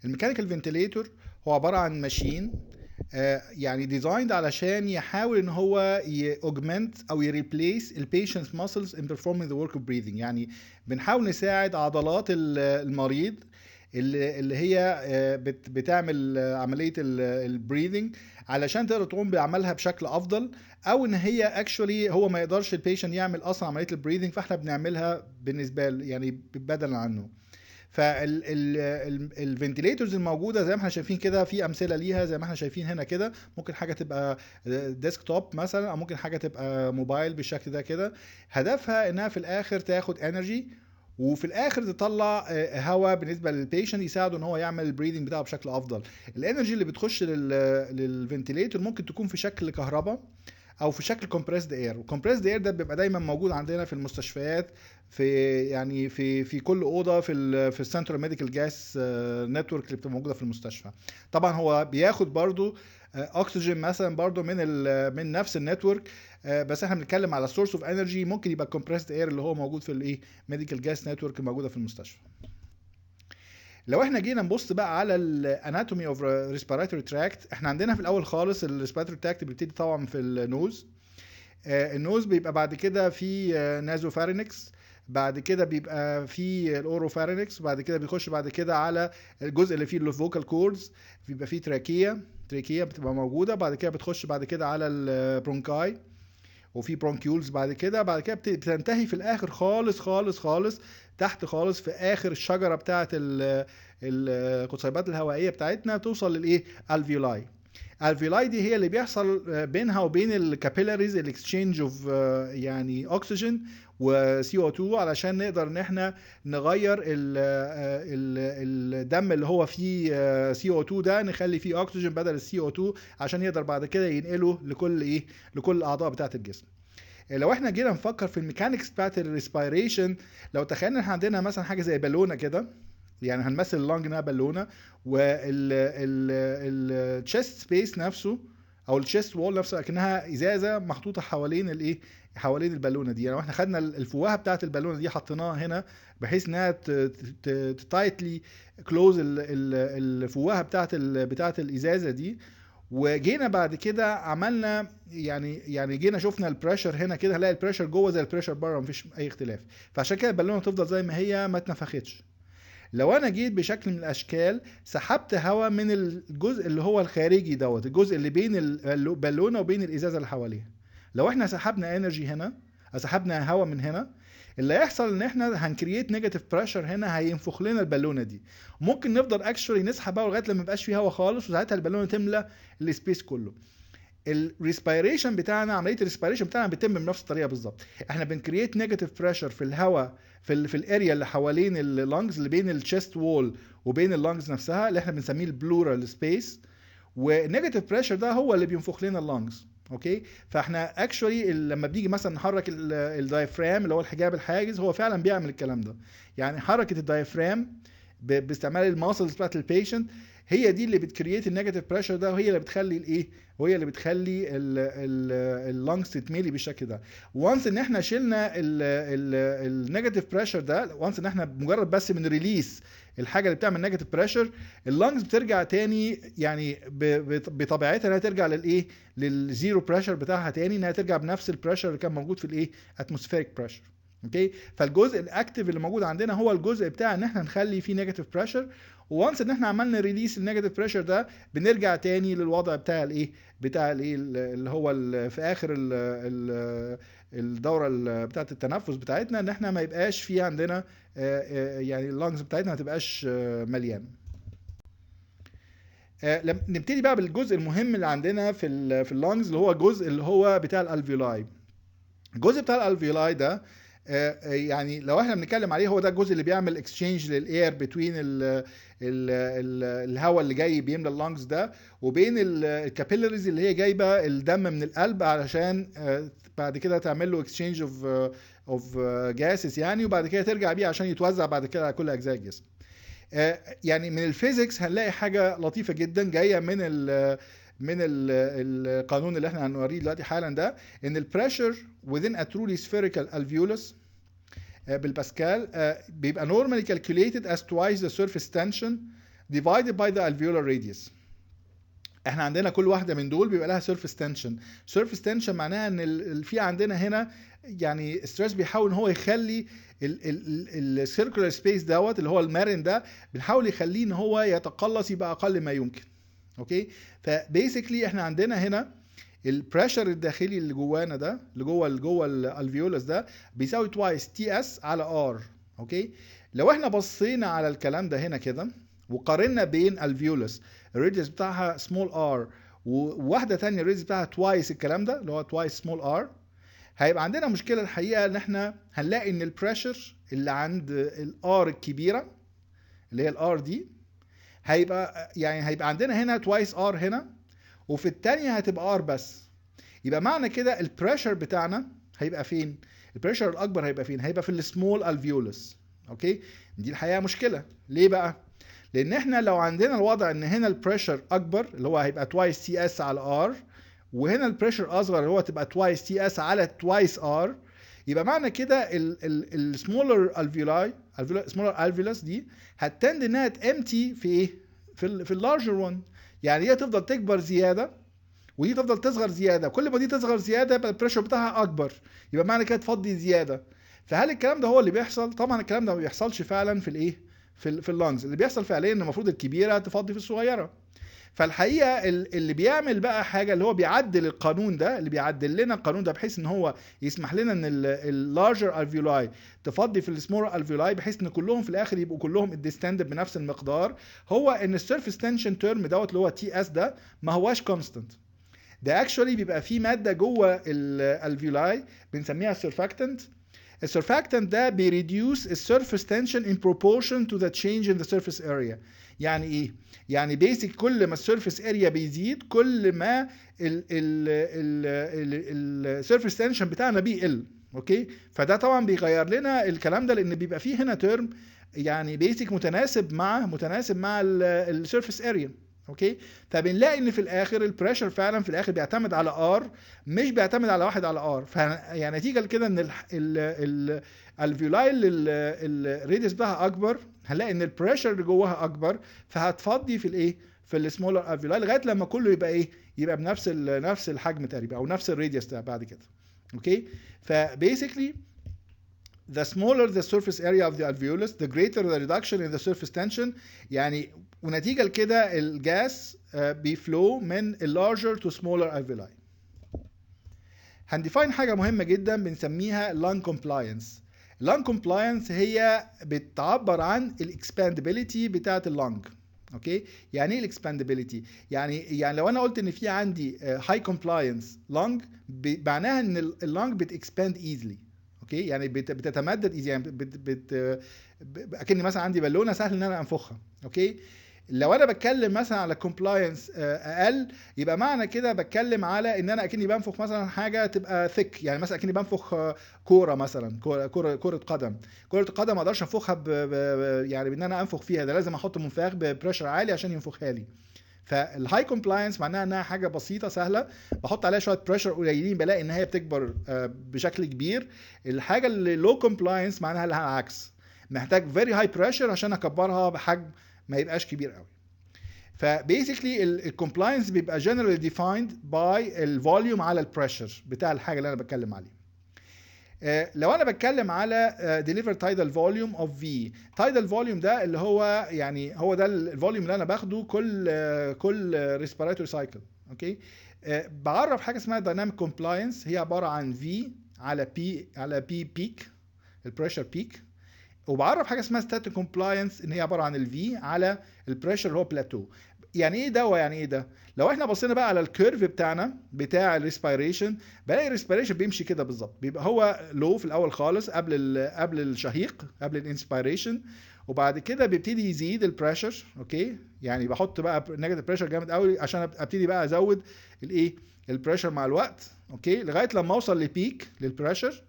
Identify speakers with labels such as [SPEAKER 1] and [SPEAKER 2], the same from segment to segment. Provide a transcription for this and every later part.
[SPEAKER 1] الميكانيكال فنتليتور هو عباره عن ماشين يعني ديزايند علشان يحاول ان هو يوجمنت او يريبليس البيشنتس ماسلز ان performing ذا ورك اوف breathing. يعني بنحاول نساعد عضلات المريض اللي هي بتعمل عمليه البريذنج علشان تقدر تقوم بعملها بشكل افضل، او ان هي اكشولي هو ما يقدرش البيشنت يعمل اصلا عمليه البريذنج، فاحنا بنعملها بالنسبه يعني بدلا عنه. فالفنتيليتورز الموجوده زي ما احنا شايفين كده، في امثله ليها زي ما احنا شايفين هنا كده. ممكن حاجه تبقى ديسك توب مثلا، او ممكن حاجه تبقى موبايل بالشكل ده كده. هدفها انها في الاخر تاخد انرجي، وفي الاخر تطلع هواء بالنسبه للبيشنت يساعده ان هو يعمل البريدنج بتاعه بشكل افضل. الانرجي اللي بتخش للفنتيليتور ممكن تكون في شكل كهرباء او في شكل كومبريسد اير. والكومبريسد اير ده بيبقى دايما موجود عندنا في المستشفيات، في يعني في كل اوضه في السنترال ميديكال جاس نتورك اللي بتبقى موجوده في المستشفى. طبعا هو بياخد برضو اكسجين مثلا برضو من نفس النتورك، بس احنا بنتكلم على سورس اوف انرجي ممكن يبقى كومبريسد اير اللي هو موجود في الايه ميديكال جاس نتورك الموجوده في المستشفى. لو احنا جينا نبص بقى على الاناتومي اوف ريسبيراتوري تراكت، احنا عندنا في الاول خالص الريسبيراتوري تراكت بيبتدي طبعا في النوز. النوز بيبقى بعد كده في نازوفارينكس، بعد كده بيبقى في الاوروفارينكس، بعد كده بيخش بعد كده على الجزء اللي فيه الفوكال كوردز، بيبقى فيه تراكية بتبقى موجودة، بعد كده بتخش بعد كده على البرونكاي، وفي برونكيولز بعد كده بتنتهي في الاخر خالص خالص خالص تحت خالص في اخر الشجره بتاعه القصيبات الهوائيه بتاعتنا، توصل للايه الفيولاي. الفيولاي دي هي اللي بيحصل بينها وبين الكابيلاريز الاكسشينج اوف يعني اكسجين وسي او 2 علشان نقدر ان احنا نغير الدم اللي هو فيه سي او 2 ده نخلي فيه اكسجين بدل السي او 2 عشان يقدر بعد كده ينقله لكل الاعضاء بتاعه الجسم. لو احنا جينا نفكر في الميكانيكس بتاعت الريسبيريشن، لو تخيلنا احنا عندنا مثلا حاجه زي بالونه كده، يعني هنمثل اللنج انها بالونه، والتشيست سبيس نفسه او التشيست وول نفسه اكنها ازازه محطوطه حوالين الايه حوالين البالونه دي. يعني لو احنا خدنا الفوهه بتاعت البالونه دي حطيناها هنا بحيث انها تايتلي كلوز الفوهه بتاعت الازازه دي، وجينا بعد كده عملنا يعني جينا شفنا البريشر هنا كده، هنلاقي البريشر جوه زي البريشر بره، مفيش اي اختلاف. فعشان كده البالونه تفضل زي ما هي ما اتنفختش. لو انا جيت بشكل من الاشكال سحبت هواء من الجزء اللي هو الخارجي دوت، الجزء اللي بين البالونه وبين الازازه اللي حواليها، لو احنا سحبنا انرجي هنا، سحبنا هواء من هنا، اللي هيحصل ان احنا هنكريت نيجاتيف بريشر هنا، هينفخ لنا البالونه دي. ممكن نفضل اكشولي نسحب هواء لغايه لما ميبقاش فيه هواء خالص، وساعتها البالونه تملى السبيس كله. الريسبيريشن بتاعنا، عمليه الريسبيريشن بتاعنا بتتم بنفس الطريقه بالظبط. احنا بنكريت نيجاتيف بريشر في الهواء في الاريا اللي حوالين اللنجز، اللي بين الشيست وول وبين اللنجز نفسها، اللي احنا بنسميه البلورال سبيس، والنيجاتيف بريشر ده هو اللي بينفخ لنا اللنجز. اوكي، فاحنا اكشولي لما بنيجي مثلا نحرك الدايفرام اللي هو الحجاب الحاجز، هو فعلا بيعمل الكلام ده. يعني حركه الدايفرام باستعمال الماسلز بتاعت البيشنت هي دي اللي بتكريت النيجاتيف بريشر ده، وهي اللي بتخلي الايه، وهي اللي بتخلي اللنجز تتملي بالشكل ده. وانس ان احنا شلنا النيجاتيف بريشر ده، وانس ان احنا مجرد بس من ريليس الحاجه اللي بتعمل نيجاتيف بريشر، اللنجز بترجع تاني يعني بطبيعتها انها ترجع للايه، للزيرو بريشر بتاعها تاني، انها ترجع بنفس البريشر اللي كان موجود في الايه اتموسفيريك بريشر. اوكي، فالجزء الاكتيف اللي موجود عندنا هو الجزء بتاع ان احنا نخلي فيه نيجاتيف بريشر. وانس ان احنا عملنا ريليس النيجاتيف بريشر ده، بنرجع تاني للوضع بتاع الايه، اللي هو في اخر الدوره بتاعه التنفس بتاعتنا، ان احنا ما يبقاش في عندنا يعني اللنجز بتاعتنا ما تبقاش مليانه. لما نبتدي بقى بالجزء المهم اللي عندنا في اللنجز، اللي هو الجزء اللي هو بتاع الالفيولاي. الجزء بتاع الالفيولاي ده يعني لو احنا بنتكلم عليه، هو ده الجزء اللي بيعمل اكسشينج للاير بتوين الهواء اللي جاي بيملى اللنجز ده، وبين الكابيلاريز اللي هي جايبه الدم من القلب علشان بعد كده تعمل له اكسشينج اوف جاسز يعني، وبعد كده ترجع بيه عشان يتوزع بعد كده على كل اجزاء الجسم. يعني من الفيزيكس هنلاقي حاجه لطيفه جدا جايه من القانون اللي احنا هنوريه دلوقتي حالا ده، ان البريشر within a truly spherical alveolus بالباسكال بيبقى normally calculated as twice the surface tension divided by the alveolar radius. احنا عندنا كل واحده من دول بيبقى لها سيرفيس تنشن. سيرفيس تنشن معناها ان في عندنا هنا يعني ستريس بيحاول ان هو يخلي السيركولار سبيس دوت اللي هو المرن ده بنحاول يخليه ان هو يتقلص يبقى اقل ما يمكن. اوكي، فبيسكلي احنا عندنا هنا البريشر الداخلي اللي جوانا ده اللي جوه الالفيولس ده بيساوي توايس تي اس على ار. اوكي، لو احنا بصينا على الكلام ده هنا كده وقارنا بين الفيولس الريديوس بتاعها سمول ار وواحده ثانيه الريديوس بتاعها توايس الكلام ده اللي هو توايس سمول ار، هيبقى عندنا مشكله الحقيقه ان احنا هنلاقي ان البريشر اللي عند الار الكبيره اللي هي الار دي هيبقى عندنا هنا توايس ار هنا، وفي الثانيه هتبقى ار بس. يبقى معنى كده البريشر بتاعنا هيبقى فين؟ البريشر الاكبر هيبقى فين؟ هيبقى في السمول الفيولس. اوكي، دي الحقيقه مشكله. ليه بقى؟ لان احنا لو عندنا الوضع ان هنا البريشر اكبر اللي هو هيبقى توايس تي اس على ار، وهنا البريشر اصغر اللي هو تبقى توايس تي اس على توايس ار، يبقى معنى كده السمولر الفيولاي سمولر الفيولس دي هتتند انها تامتي في ايه؟ في اللارجر وان. يعني هي تفضل تكبر زياده ودي تفضل تصغر زياده، كل ما دي تصغر زياده يبقى البريشر بتاعها اكبر، يبقى معنى كده تفضي زياده. فهل الكلام ده هو اللي بيحصل؟ طبعا الكلام ده ما بيحصلش فعلا في الايه؟ في اللانجز. اللي بيحصل فعليا ان المفروض الكبيره تفضي في الصغيره. فالحقيقه اللي بيعمل بقى حاجه اللي هو بيعدل القانون ده، اللي بيعدل لنا القانون ده بحيث ان هو يسمح لنا ان اللارجر الفيولاي تفضي في السمولر الفيولاي بحيث ان كلهم في الاخر يبقوا كلهم الديستندد بنفس المقدار، هو ان السيرفيس تنشن تيرم دوت اللي هو تي اس ده ما هواش كونستنت. ده اكشولي بيبقى فيه ماده جوه الفيولاي بنسميها السيرفاكتنت. السيرفاكتنت ده بيريديوس السيرفيس تنشن in proportion to the change in the surface area. يعني ايه؟ يعني بيسك كل ما السيرفيس اريا بيزيد كل ما السيرفيس تنشن بتاعنا بيقل. اوكي، فده طبعا بيغير لنا الكلام ده لان بيبقى فيه هنا ترم يعني بيسك متناسب مع السيرفيس اريا. اوكي، فبنلاقي ان في الاخر البريشر فعلا في الاخر بيعتمد على ار مش بيعتمد على واحد على ار. يعني نتيجه لكده ان الفيولاي الريديوس بتاعها اكبر هنلاقي ان البريشر اللي جواها اكبر، فهتفضي في الايه؟ في السمولر الفيولاي لغايه لما كله يبقى ايه؟ يبقى بنفس نفس الحجم تقريبا او نفس الريديوس ده بعد كده. اوكي، فبيسكلي the smaller the surface area of the alveolus the greater the reduction in the surface tension. يعني ونتيجة لكده الجاس بيفلو من larger to smaller alveoli. هنديفاين حاجة مهمة جدا بنسميها lung compliance. lung compliance هي بتعبر عن الاكسباندابيلتي بتاعة اللنج. اوكي، يعني ايه الاكسباندابيلتي؟ يعني لو انا قلت ان في عندي high compliance lung معناها ان اللنج بتexpand easily. اوكي، يعني بتتمدد يعني اكني مثلا عندي بالونه سهل ان انا انفخها. اوكي، لو انا بتكلم مثلا على كومبلاينس اقل يبقى معنى كده بتكلم على ان انا اكني بنفخ مثلا حاجه تبقى ثيك، يعني مثلا اكني بنفخ كوره مثلا كره قدم. كره القدم ما اقدرش انفخها يعني بان انا انفخ فيها، ده لازم احط منفاخ ببريشر عالي عشان ينفخها لي. فالهاي كومبلاينس معناها انها حاجه بسيطه سهله بحط عليها شويه بريشر قليلين بلاقي ان هي بتكبر بشكل كبير. الحاجه اللي لو كومبلاينس معناها لها العكس، محتاج فيري هاي بريشر عشان اكبرها بحجم ما يبقاش كبير قوي. فبيسكلي الكومبلاينس بيبقى generally defined by الفوليوم على البريشر بتاع الحاجه اللي انا بتكلم عليها. لو انا بتكلم على delivered tidal volume of V، tidal volume ده اللي هو يعني هو ده الفوليوم اللي انا باخده كل respiratory cycle. اوكي، بعرف حاجه اسمها dynamic compliance هي عباره عن V على P peak البريشر بيك، وبعرف حاجه اسمها static compliance ان هي عباره عن الفي على البريشر اللي هو بلاتو. يعني ايه ده ويعني ايه ده؟ لو احنا بصينا بقى على الكيرف بتاعنا بتاع الريسبيريشن بلاقي الريسبيريشن بيمشي كده بالظبط، بيبقى هو لو في الاول خالص قبل الشهيق قبل الانسبيريشن، وبعد كده بيبتدي يزيد البريشر. اوكي، يعني بحط بقى نيجاتيف بريشر جامد قوي عشان ابتدي بقى ازود الايه؟ البريشر مع الوقت. اوكي، لغايه لما اوصل لبيك للبريشر،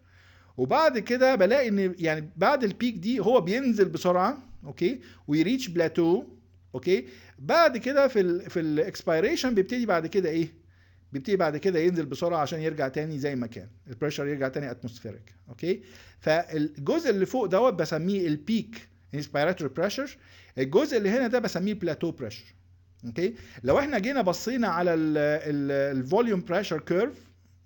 [SPEAKER 1] وبعد كده بلاقي ان يعني بعد البيك دي هو بينزل بسرعه. اوكي، ويريتش بلاتو. اوكي، بعد كده في الاكسبيريشن بيبتدي بعد كده ايه؟ بيبتدي بعد كده ينزل بسرعه عشان يرجع تاني زي ما كان البريشر يرجع تاني اتموسفيريك. اوكي، فالجزء اللي فوق دوت بسميه البيك inspiratory pressure. الجزء اللي هنا ده بسميه بلاتو بريشر. اوكي، لو احنا جينا بصينا على الفوليوم بريشر كيرف،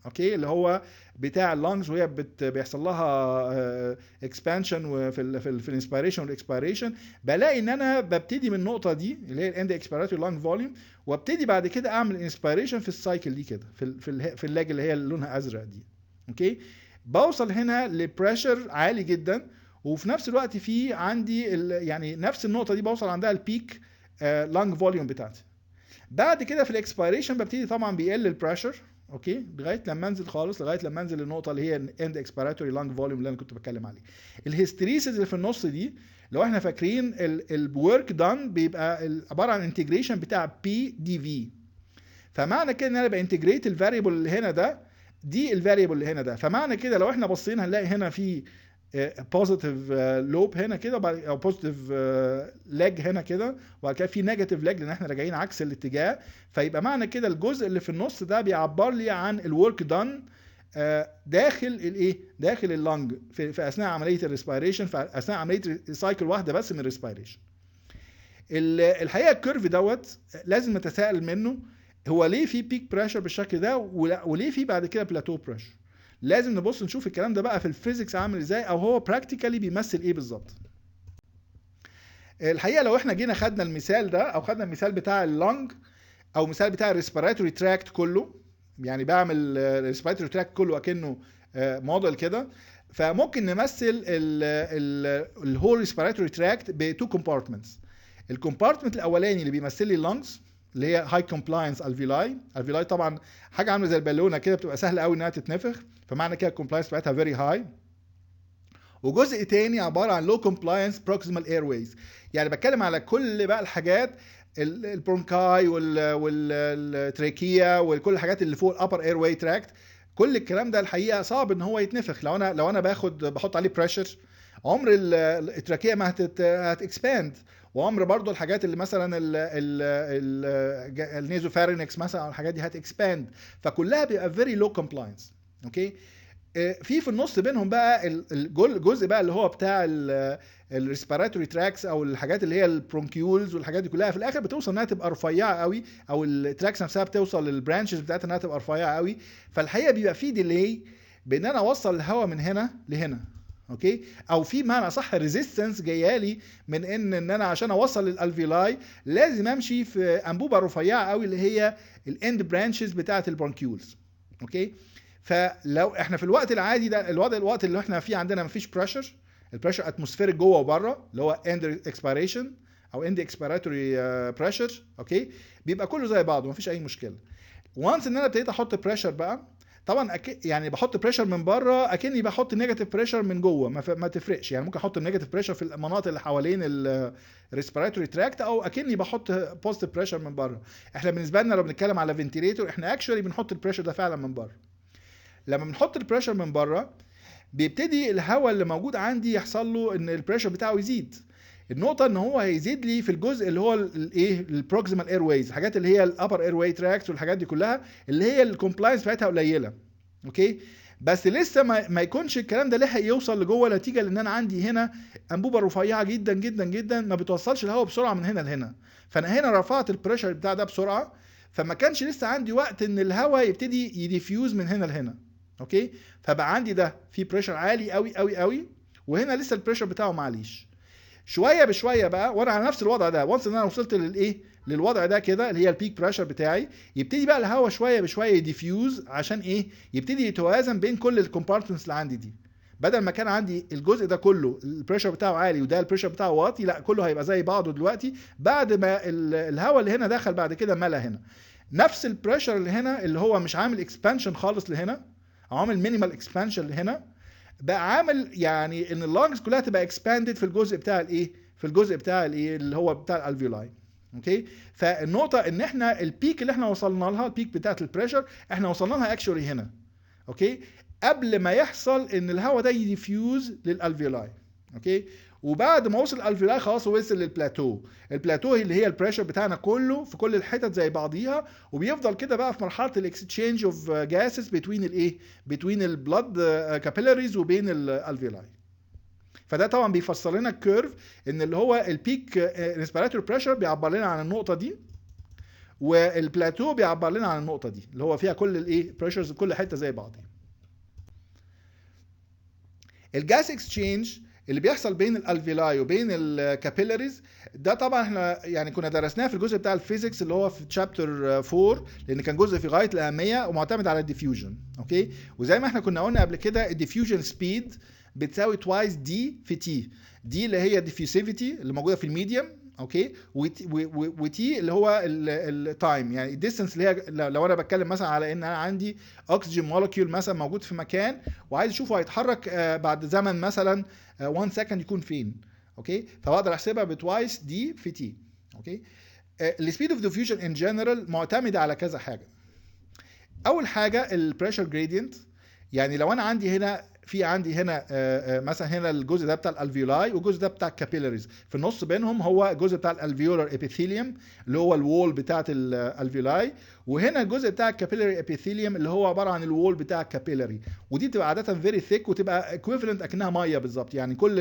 [SPEAKER 1] اوكي، اللي هو بتاع اللانجز وهي بيحصل لها اكسبانشن في الانسبيريشن والاكسبيريشن، بلاقي ان انا ببتدي من النقطه دي اللي هي الاند اكسبيراتوري لانج فوليوم، وابتدي بعد كده اعمل انسبيريشن في السايكل دي كده في اللاج اللي هي لونها ازرق دي. اوكي، بوصل هنا لبريشر عالي جدا، وفي نفس الوقت في عندي يعني نفس النقطه دي بوصل عندها البيك لانج فوليوم بتاعتي. بعد كده في الاكسبيريشن ببتدي طبعا بيقل البريشر، اوكي، لغايه لما انزل خالص، لغايه لما انزل للنقطه اللي هي اند اكسبيراتوري لانج فوليوم اللي انا كنت بتكلم عليه. الهيستريسيس اللي في النص دي لو احنا فاكرين الورك دان بيبقى عباره عن انتجريشن بتاع بي دي في، فمعنى كده ان انا بانتجريت الفاريبل اللي هنا ده دي الفاريبل اللي هنا ده، فمعنى كده لو احنا بصينا هنلاقي هنا في بوزيتيف لوب هنا كده، او بوزيتيف لاج هنا كده، وبعد كده في نيجاتيف لاج لان احنا راجعين عكس الاتجاه. فيبقى معنى كده الجزء اللي في النص ده بيعبر لي عن الورك دان داخل الايه، داخل اللنج في اثناء عمليه الريسبيريشن، في اثناء عمليه سايكل واحده بس من الريسبيريشن. الحقيقه الكيرف دوت لازم نتساءل منه، هو ليه في بيك بريشر بالشكل ده وليه في بعد كده بلاتو بريشر؟ لازم نبص نشوف الكلام ده بقى في الفيزيكس عامل ازاي، او هو براكتيكالي بيمثل ايه بالظبط. الحقيقه لو احنا جينا خدنا المثال ده، او خدنا المثال بتاع اللنج، او مثال بتاع الريسبيراتوري تراكت كله، يعني بعمل الريسبيراتوري تراكت كله اكنه موديل كده، فممكن نمثل الهول ريسبيراتوري تراكت بتو كومبارتمنتس. الكومبارتمنت الاولاني اللي بيمثل لي اللنجز اللي هي هاي كومبلاينس الفيلاي. الفيلاي طبعا حاجه عامله زي البالونه كده، بتبقى سهله قوي انها تتنفخ، فمعنى كده الكومبلاينس بتاعتها فيري هاي. وجزء تاني عباره عن لو كومبلاينس بروكسيمال اير ويز، يعني بتكلم على كل بقى الحاجات البرونكاي والتراكيه وكل الحاجات اللي فوق الابر اير واي تراكت. كل الكلام ده الحقيقه صعب ان هو يتنفخ. لو انا بحط عليه بريشر، عمر التراكيه ما هتكسباند، وعمر برضو الحاجات اللي مثلا النيزوفارينكس مثلا او الحاجات دي هتكسباند، فكلها بيبقى فيري لو كومبلاينس. اوكي، في النص بينهم بقى الجزء بقى اللي هو بتاع الريسبيراتوري تراكس، او الحاجات اللي هي البرونكيولز والحاجات دي كلها، في الاخر بتوصل انها تبقى رفيعه قوي، او التراكس نفسها بتوصل للبرانشز بتاعتها انها تبقى رفيعه قوي. فالحقيقه بيبقى في ديلي بان انا اوصل الهواء من هنا لهنا، اوكي، او في معنى صح ريزيستنس جايه لي من ان انا عشان اوصل للالفيلاي لازم امشي في انبوبه رفيعه قوي اللي هي الاند برانشز بتاعه البرونكيولز. اوكي، فلو احنا في الوقت العادي ده، الوقت اللي احنا فيه عندنا مفيش بريشر، البريشر اتموسفيريك جوه وبره اللي هو اند اكسبيريشن او اند اكسبيراتوري بريشر، اوكي، بيبقى كله زي بعضه مفيش اي مشكله. وانس ان انا ابتديت احط بريشر بقى، طبعا يعني بحط بريشر من بره اكني بحط نيجاتيف بريشر من جوه، ما تفرقش، يعني ممكن احط النيجاتيف بريشر في المناطق اللي حوالين الريسبيراتوري تراكت، او اكني بحط بوزيتيف بريشر من بره. احنا بالنسبه لنا لو بنتكلم على فنتيليتور، احنا اكشولي بنحط البريشر ده فعلا من بره. لما بنحط البريشر من بره بيبتدي الهواء اللي موجود عندي يحصل له ان البريشر بتاعه يزيد. النقطه ان هو هيزيد لي في الجزء اللي هو الايه البروكسيمال اير ويز، الحاجات اللي هي الابر اير واي تراكت والحاجات دي كلها اللي هي الكومبلاينس بتاعتها قليله. اوكي، بس لسه ما يكونش الكلام ده لحق يوصل لجوه، نتيجه لان انا عندي هنا انبوبه رفيعه جدا جدا جدا ما بتوصلش الهواء بسرعه من هنا لهنا، فانا هنا رفعت البريشر بتاع ده بسرعه، فما كانش لسه عندي وقت ان الهواء يبتدي يديفيوز من هنا لهنا. اوكي، فبقى عندي ده في بريشر عالي قوي قوي قوي، وهنا لسه البريشر بتاعه معليش. شويه بشويه بقى وانا على نفس الوضع ده، وانس ان انا وصلت للوضع ده كده اللي هي البيك بريشر بتاعي، يبتدي بقى الهواء شويه بشويه يديفيوز عشان ايه، يبتدي يتوازن بين كل الكومبارتمنتس اللي عندي دي. بدل ما كان عندي الجزء ده كله البريشر بتاعه عالي وده البريشر بتاعه واطي، لا كله هيبقى زي بعضه دلوقتي بعد ما الهواء اللي هنا دخل بعد كده ملا هنا. نفس البريشر اللي هنا اللي هو مش عامل اكسبانشن خالص لهنا، عامل مينيمال اكسبانشن لهنا، بقى عامل يعني ان اللانجز كلها تبقى اكسباندد في الجزء بتاع الايه، في الجزء بتاع الايه اللي هو بتاع الالفيولاي. اوكي، فالنقطه ان احنا البيك اللي احنا وصلنا لها، البيك بتاعت البريشر احنا وصلنا لها اكشولي هنا. اوكي، قبل ما يحصل ان الهواء ده يديفيوز للالفيولاي. اوكي، وبعد ما وصل الالفيولاي خلاص وصل للبلاتو. البلاتو اللي هي البريشر بتاعنا كله في كل الحتت زي بعضيها، وبيفضل كده بقى في مرحله الاكسشينج اوف جاسز بين الايه، بين البلاد كابيلاريز وبين الالفيولاي. فده طبعا بيفسر لنا الكيرف ان اللي هو البيك انسبيراتوري بريشر بيعبر لنا عن النقطه دي، والبلاتو بيعبر لنا عن النقطه دي اللي هو فيها كل الايه بريشرز كل حته زي بعض. الجاس اكسشينج اللي بيحصل بين الالفيلاي وبين الكابيلاريز ده طبعا احنا يعني كنا درسناه في الجزء بتاع الفيزيكس اللي هو في تشابتر 4 لان كان جزء في غايه الاهميه ومعتمد على الديفيوجن. اوكي، وزي ما احنا كنا قلنا قبل كده الديفيوجن سبيد بتساوي توايس دي في تي، دي اللي هي الديفيوسيفيتي اللي موجوده في الميديم، اوكي، وتي اللي هو التايم، يعني الديستنس اللي هي لو انا بتكلم مثلا على ان انا عندي اكسجين مولكيول مثلا موجود في مكان وعايز اشوفه هيتحرك بعد زمن مثلا 1 سكند يكون فين، اوكي، فبقدر احسبها بتوايس دي في تي. اوكي، السبيد اوف ديفيوجن ان جنرال معتمده على كذا حاجه. اول حاجه البريشر جريدينت، يعني لو انا عندي هنا مثلا هنا الجزء ده بتاع الالفيولاي والجزء ده بتاع الكابيلاريز، في النص بينهم هو الجزء بتاع الالفيولار ابيثيليوم اللي هو الوول بتاعه الالفيولاي، وهنا الجزء بتاع الكابيلاري ابيثيليوم اللي هو عباره عن الوول بتاع الكابيلاري، ودي بتبقى عاده فيري ثيك وتبقى ايكويفالنت اكنها ميه بالظبط، يعني كل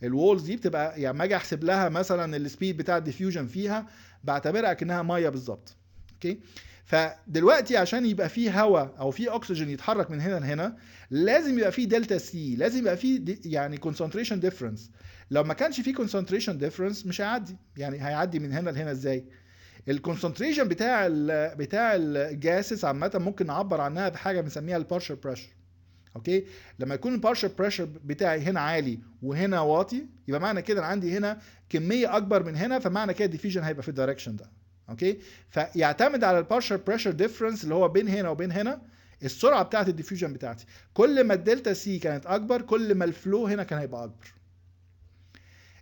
[SPEAKER 1] الوولز دي بتبقى يعني ما اجي احسب لها مثلا السبيد بتاع الديفيوجن فيها بعتبرها اكنها ميه بالظبط. اوكي، فدلوقتي عشان يبقى فيه هواء او فيه اكسجين يتحرك من هنا لهنا لازم يبقى فيه دلتا سي، لازم يبقى فيه يعني concentration difference. لو ما كانش فيه concentration difference مش هيعدي، يعني هيعدي من هنا لهنا ازاي؟ الكونسنتريشن بتاع الجاسس عامه ممكن نعبر عنها بحاجه بنسميها البارشل بريشر. اوكي، لما يكون البارشل بريشر بتاعي هنا عالي وهنا واطي يبقى معنى كده انا عندي هنا كميه اكبر من هنا، فمعنى كده الديفيجن هيبقى في الدايركشن ده. اوكي، فيعتمد على البارشل بريشر ديفرنس اللي هو بين هنا وبين هنا السرعه بتاعه الديفيوجن بتاعتي، كل ما الدلتا سي كانت اكبر كل ما الفلو هنا كان هيبقى اكبر.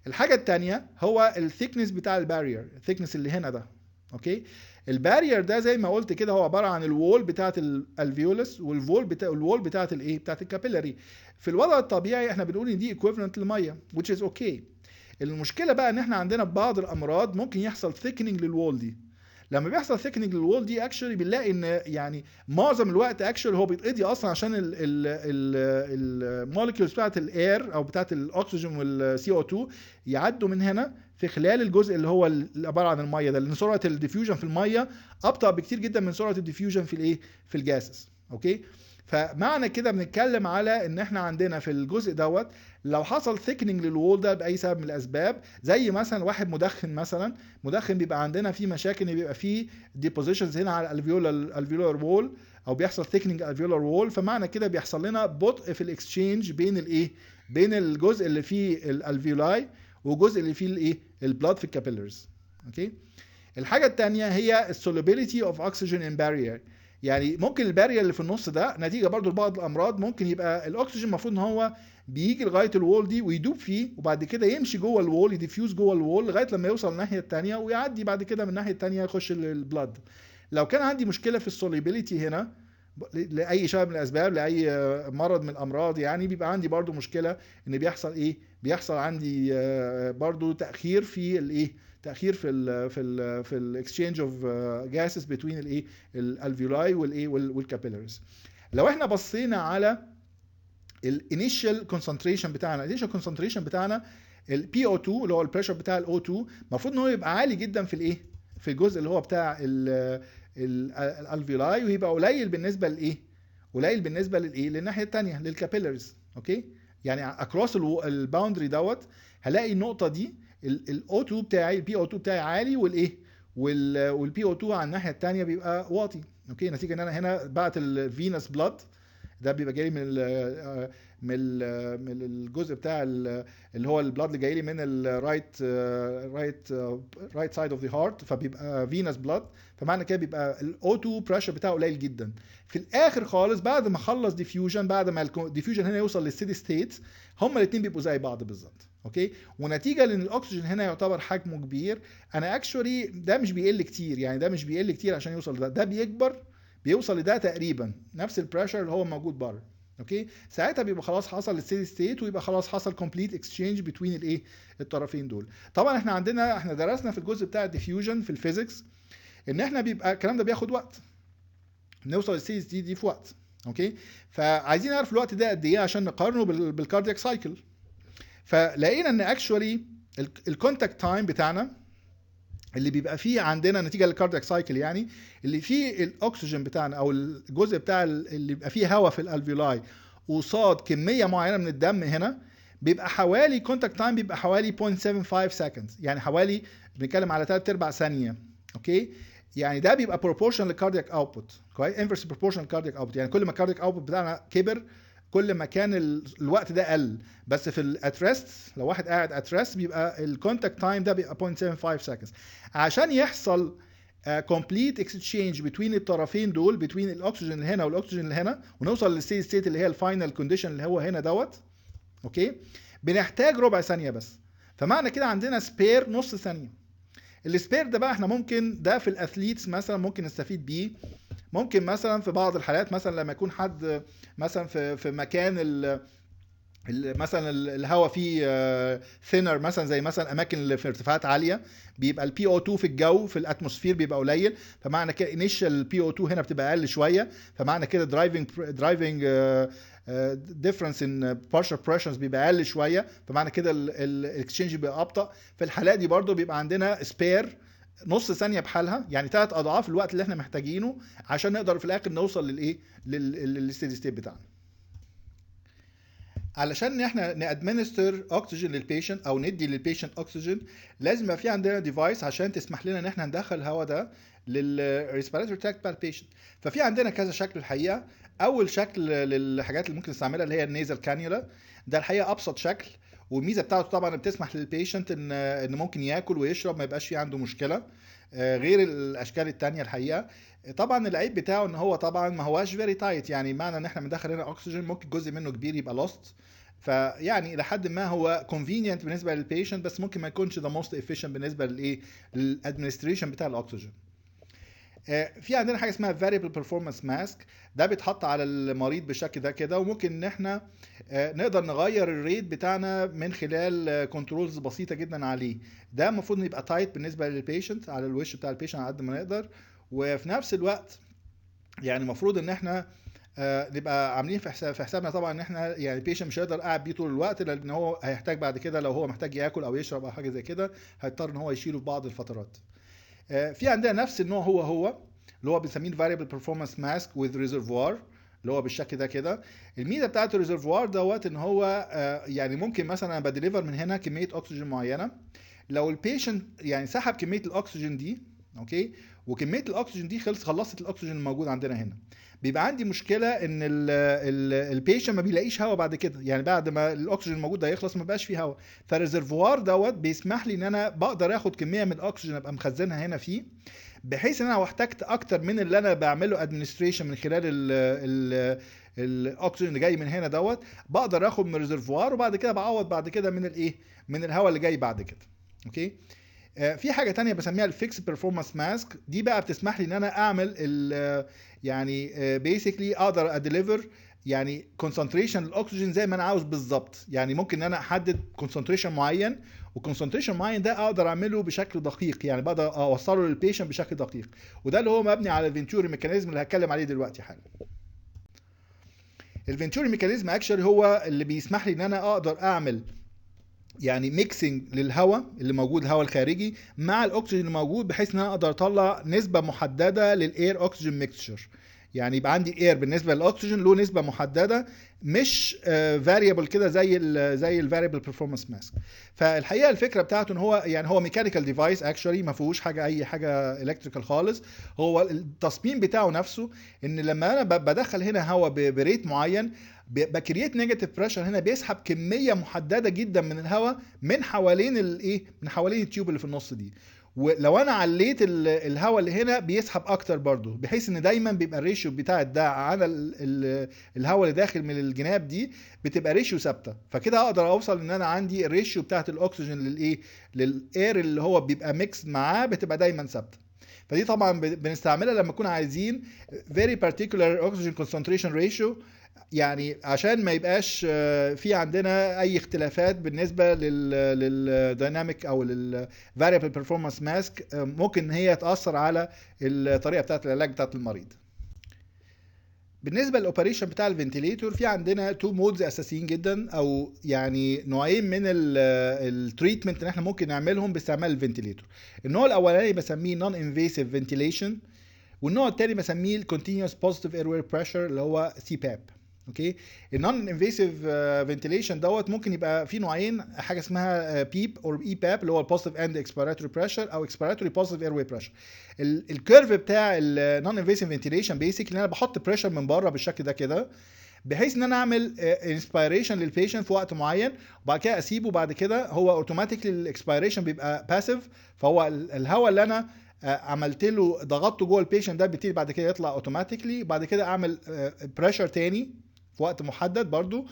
[SPEAKER 1] الحاجه الثانيه هو الثيكنس بتاع البارير، الثيكنس اللي هنا ده. اوكي، البارير ده زي ما قلت كده هو عباره عن الوول بتاعه الالفيولس والوول بتاعه الايه بتاعه الكابيلاري. في الوضع الطبيعي احنا بنقول ان دي ايكويفالنت للميه which is okay. المشكله بقى ان احنا عندنا بعض الامراض ممكن يحصل ثيكنينج للوول دي. لما بيحصل ثيكنينج للوول دي اكشولي بنلاقي ان يعني معظم الوقت اكشولي هو بيتقضي اصلا عشان المولكيولز بتاعت الاير او بتاعت الاكسجين والسي او 2 يعدوا من هنا في خلال الجزء اللي هو اللي عباره عن الميه ده، لان سرعه الديفيوجن في الميه ابطا بكتير جدا من سرعه الديفيوجن في الايه في الجاسس. اوكي، فمعنى كده بنتكلم على ان احنا عندنا في الجزء دوت لو حصل ثيكنينج للوول ده باي سبب من الاسباب، زي مثلا واحد مدخن مثلا، مدخن بيبقى عندنا فيه مشاكل ان بيبقى فيه ديبوزيشنز هنا على الالفيولار وول او بيحصل ثيكنينج الفيولار وول، فمعنى كده بيحصل لنا بطء في الاكسشينج بين الايه بين الجزء اللي فيه الالفيولاي والجزء اللي فيه الايه البلاد في الكابيلرز. اوكي، الحاجه الثانيه هي السولوبيليتي اوف اوكسجين ان بارير، يعني ممكن البارير اللي في النص ده نتيجه برضو لبعض الامراض ممكن يبقى الاكسجين المفروض ان هو بيجي لغايه الوول دي ويدوب فيه وبعد كده يمشي جوه الوول يديفيوز جوه الوول لغايه لما يوصل الناحيه الثانيه ويعدي بعد كده من الناحيه الثانيه يخش البلاد. لو كان عندي مشكله في السوليبيليتي هنا لاي سبب من الاسباب، لاي مرض من الامراض، يعني بيبقى عندي برضو مشكله ان بيحصل ايه بيحصل عندي برضو تاخير في الايه تاخير في الاكسشينج اوف جاسز بين الايه الالفيولاي والايه والكابيلاريز. لو احنا بصينا على الانيشال كونسنتريشن بتاعنا، الانيشال كونسنتريشن بتاعنا البي او 2 اللي هو البريشر بتاع الاو 2 المفروض ان هو يبقى عالي جدا في الايه في الجزء اللي هو بتاع الالفيولاي، ويبقى قليل بالنسبه لايه قليل بالنسبه للايه للناحيه الثانيه للكابيلاريز. اوكي، يعني اكروس الباوندري دوت هلاقي النقطه دي الاو 2 بتاعي البي او 2 بتاعي عالي والايه والبي او 2 على الناحيه الثانيه بيبقى واطي. اوكي، نتيجه ان انا هنا بعت الفينس بلاد ده بيبقى جاي من الجزء بتاع اللي هو البلاد اللي جاي لي من الرايت سايد اوف ذا هارت، فبيبقى فينس بلاد، فمعنى كده بيبقى الاو 2 بريشر بتاعه قليل جدا. في الاخر خالص بعد ما اخلص ديفيوجن، بعد ما الديفيوجن هنا يوصل للستيدي ستيت، هما الاثنين بيبقوا زي بعض بالظبط. اوكي، ونتيجه لان الاكسجين هنا يعتبر حجمه كبير، انا اكشولي ده مش بيقل كتير، يعني ده مش بيقل كتير عشان يوصل ده بيكبر بيوصل لده تقريبا نفس البريشر اللي هو موجود بره. اوكي، ساعتها بيبقى خلاص حصل الستيدي ستيت ويبقى خلاص حصل كومبليت اكسشينج بين الايه الطرفين دول. طبعا احنا درسنا في الجزء بتاع الديفيوجن في الفيزيكس ان احنا بيبقى الكلام ده بياخد وقت، نوصل للستيدي ستيت دي في وقت. اوكي، فعايزين نعرف الوقت ده قد ايه عشان نقارنه بالكاردياك سايكل. فلقينا ان اكشولي الكونتاكت تايم بتاعنا اللي بيبقى فيه عندنا نتيجه للكاردياك سايكل، يعني اللي فيه الاكسجين بتاعنا او الجزء بتاع اللي بيبقى فيه هواء في الالفيولاي قصاد كميه معينه من الدم هنا، بيبقى حوالي كونتاكت تايم بيبقى حوالي 0.75 سكندز، يعني حوالي بنتكلم على 3/4 ثانيه. اوكي، يعني ده بيبقى proportional للكاردياك اوتبوت، كويس، inverse proportional للكاردياك اوتبوت، يعني كل ما الكاردياك اوتبوت بتاعنا كبر كل ما كان الوقت ده قل. بس في الاتريست لو واحد قاعد اتريست بيبقى الكونتاكت تايم ده بيبقى 0.75 سكندز. عشان يحصل complete exchange between الطرفين دول، between الاكسجين اللي هنا والاكسجين اللي هنا، ونوصل للستيت ستيت اللي هي الفاينل كونديشن اللي هو هنا دوت. اوكي، بنحتاج ربع ثانيه بس. فمعنى كده عندنا سبير نص ثانيه. السبير ده بقى احنا ممكن ده في الاثليتس مثلا ممكن نستفيد بيه، ممكن مثلا في بعض الحالات مثلا لما يكون حد مثلا في مكان مثلا الهواء فيه ثينر، مثلا زي مثلا اماكن اللي في ارتفاعات عاليه بيبقى البي او 2 في الجو في الاتموسفير بيبقى قليل، فمعنى كده انيشال البي او 2 هنا بتبقى اقل شويه، فمعنى كده درايفنج difference in partial pressures بيبقى اقل شويه، فمعنى كده الاكسشينج بيبقى ابطا. في الحالات دي برضو بيبقى عندنا سبير نص ثانيه بحالها، يعني 3 اضعاف الوقت اللي احنا محتاجينه عشان نقدر في الاخر نوصل للايه للستيدي ستيت بتاعنا. علشان احنا نادمنستر اكسجين للبيشنت او ندي للبيشنت اكسجين، لازم يبقى في عندنا ديفايس عشان تسمح لنا ان احنا ندخل الهواء ده للريسبيراتوري تراكت بتاع البيشنت. ففي عندنا كذا شكل الحقيقه. اول شكل للحاجات اللي ممكن نستعملها اللي هي النيزل كانيولا، ده الحقيقه ابسط شكل، والميزه بتاعته طبعا بتسمح للبيشنت ان ممكن ياكل ويشرب ما يبقاش في عنده مشكله، غير الاشكال الثانيه الحقيقه. طبعا العيب بتاعه ان هو طبعا ما هواش فيري تايت، يعني معنى ان احنا بندخل هنا اكسجين ممكن جزء منه كبير يبقى لوست، فيعني الى حد ما هو convenient بالنسبه للبيشنت، بس ممكن ما يكونش the most efficient بالنسبه للايه للادمنستريشن بتاع الاكسجين. في عندنا حاجه اسمها variable performance mask، ده بيتحط على المريض بالشكل ده كده، وممكن ان احنا نقدر نغير الريت بتاعنا من خلال كنترولز بسيطه جدا عليه. ده المفروض يبقى تايت بالنسبه للبيشنت على الوش بتاع البيشنت على قد ما نقدر، وفي نفس الوقت يعني المفروض ان احنا نبقى عاملين في حسابنا طبعا ان احنا يعني البيشنت مش هيقدر قاعد بيه طول الوقت، لان هو هيحتاج بعد كده لو هو محتاج ياكل او يشرب او حاجه زي كده هيضطر ان هو يشيله في بعض الفترات. في عندنا نفس النوع هو اللي هو بنسميه variable performance mask with reservoir اللي هو بالشكل ده كده. الميزه بتاعت الريزرفوار دوت ان هو يعني ممكن مثلا انا بديليفر من هنا كميه اكسجين معينه، لو البيشنت يعني سحب كميه الاكسجين دي، اوكي، وكميه الاكسجين دي خلصت الاكسجين الموجود عندنا هنا، بيبقى عندي مشكله ان البيشنت ما بيلاقيش هواء بعد كده، يعني بعد ما الاكسجين الموجود ده يخلص ما بقاش فيه هواء. فالريزرفوار دوت بيسمح لي ان انا بقدر اخد كميه من الاكسجين ابقى مخزنها هنا فيه، بحيث ان انا لو احتجت اكتر من اللي انا بعمله ادمنستريشن من خلال الاكسجين اللي جاي من هنا دوت، بقدر اخد من الريزرفوار وبعد كده بعوض بعد كده من الايه من الهواء اللي جاي بعد كده. اوكي، في حاجه تانية بسميها الفيكس بيرفورمانس ماسك، دي بقى بتسمح لي ان انا اعمل يعني بيسكلي اقدر اديليفر يعني كونسنتريشن الاكسجين زي ما انا عاوز بالظبط، يعني ممكن ان انا احدد كونسنتريشن معين، وكونسنتريشن معين ده اقدر اعمله بشكل دقيق، يعني بقدر اوصله للبيشنت بشكل دقيق، وده اللي هو مبني على الفينتوري ميكانيزم اللي هتكلم عليه دلوقتي حالا. الفينتوري ميكانيزم اكشولي هو اللي بيسمح لي ان انا اقدر اعمل يعني ميكسنج للهواء اللي موجود، الهواء الخارجي مع الاكسجين اللي موجود، بحيث ان انا اقدر اطلع نسبه محدده للاير اوكسجين ميكستشر، يعني يبقى عندي الاير بالنسبه للاكسجين له نسبه محدده مش فاريبل كده زي الفاريبل بيرفورمانس ماسك. فالحقيقه الفكره بتاعته ان هو يعني هو ميكانيكال ديفايس اكشولي، ما فيهوش اي حاجه الكتريكال خالص. هو التصميم بتاعه نفسه ان لما انا بدخل هنا هواء بريت معين، بكريت نيجاتيف بريشر هنا، بيسحب كميه محدده جدا من الهواء من حوالين الايه من حوالين التيوب اللي في النص دي، ولو انا عليت الهواء اللي هنا بيسحب اكتر برضو، بحيث ان دايما بيبقى الريشيو بتاع الداع على الهواء اللي داخل من الجناب دي بتبقى ريشيو ثابته، فكده اقدر اوصل ان انا عندي الريشيو بتاعت الاكسجين للاير اللي هو بيبقى ميكس معاه بتبقى دايما ثابته. فدي طبعا بنستعملها لما نكون عايزين very particular oxygen concentration ratio، يعني عشان ما يبقاش في عندنا اي اختلافات بالنسبه للديناميك او للفاريبل بيرفورمانس ماسك ممكن هي تاثر على الطريقه بتاعه العلاج بتاعه المريض. بالنسبه للاوبريشن بتاع الفنتيليتور، في عندنا تو مودز اساسيين جدا، او يعني نوعين من التريتمنت اللي احنا ممكن نعملهم باستعمال الفنتيليتور. النوع الاولاني بسميه نون انفيسيف فنتيليشن، والنوع الثاني بسميه الكونتينوس بوزيتيف اير وير بريشر اللي هو سي باب. اوكي، النون انفيسيف فنتيليشن دوت ممكن يبقى في نوعين، حاجه اسمها بيب او اي باب اللي هو البوزيتيف اند اكسبيراتوري بريشر، او اكسبيراتوري بوزيتيف اير وير بريشر. الكيرف بتاع النون انفيسيف فنتيليشن بيسك ان انا بحط بريشر من بره بالشكل ده كده، بحيث ان انا اعمل انسبيريشن للبيشنت في وقت معين، وبعد كده اسيبه. بعد كده هو اوتوماتيكلي الاكسبيريشن بيبقى باسيف، فهو الهواء اللي انا عملت له ضغطته جوه البيشنت ده بيبتدي بعد كده يطلع اوتوماتيكلي. بعد كده اعمل بريشر تاني في وقت محدد برضو،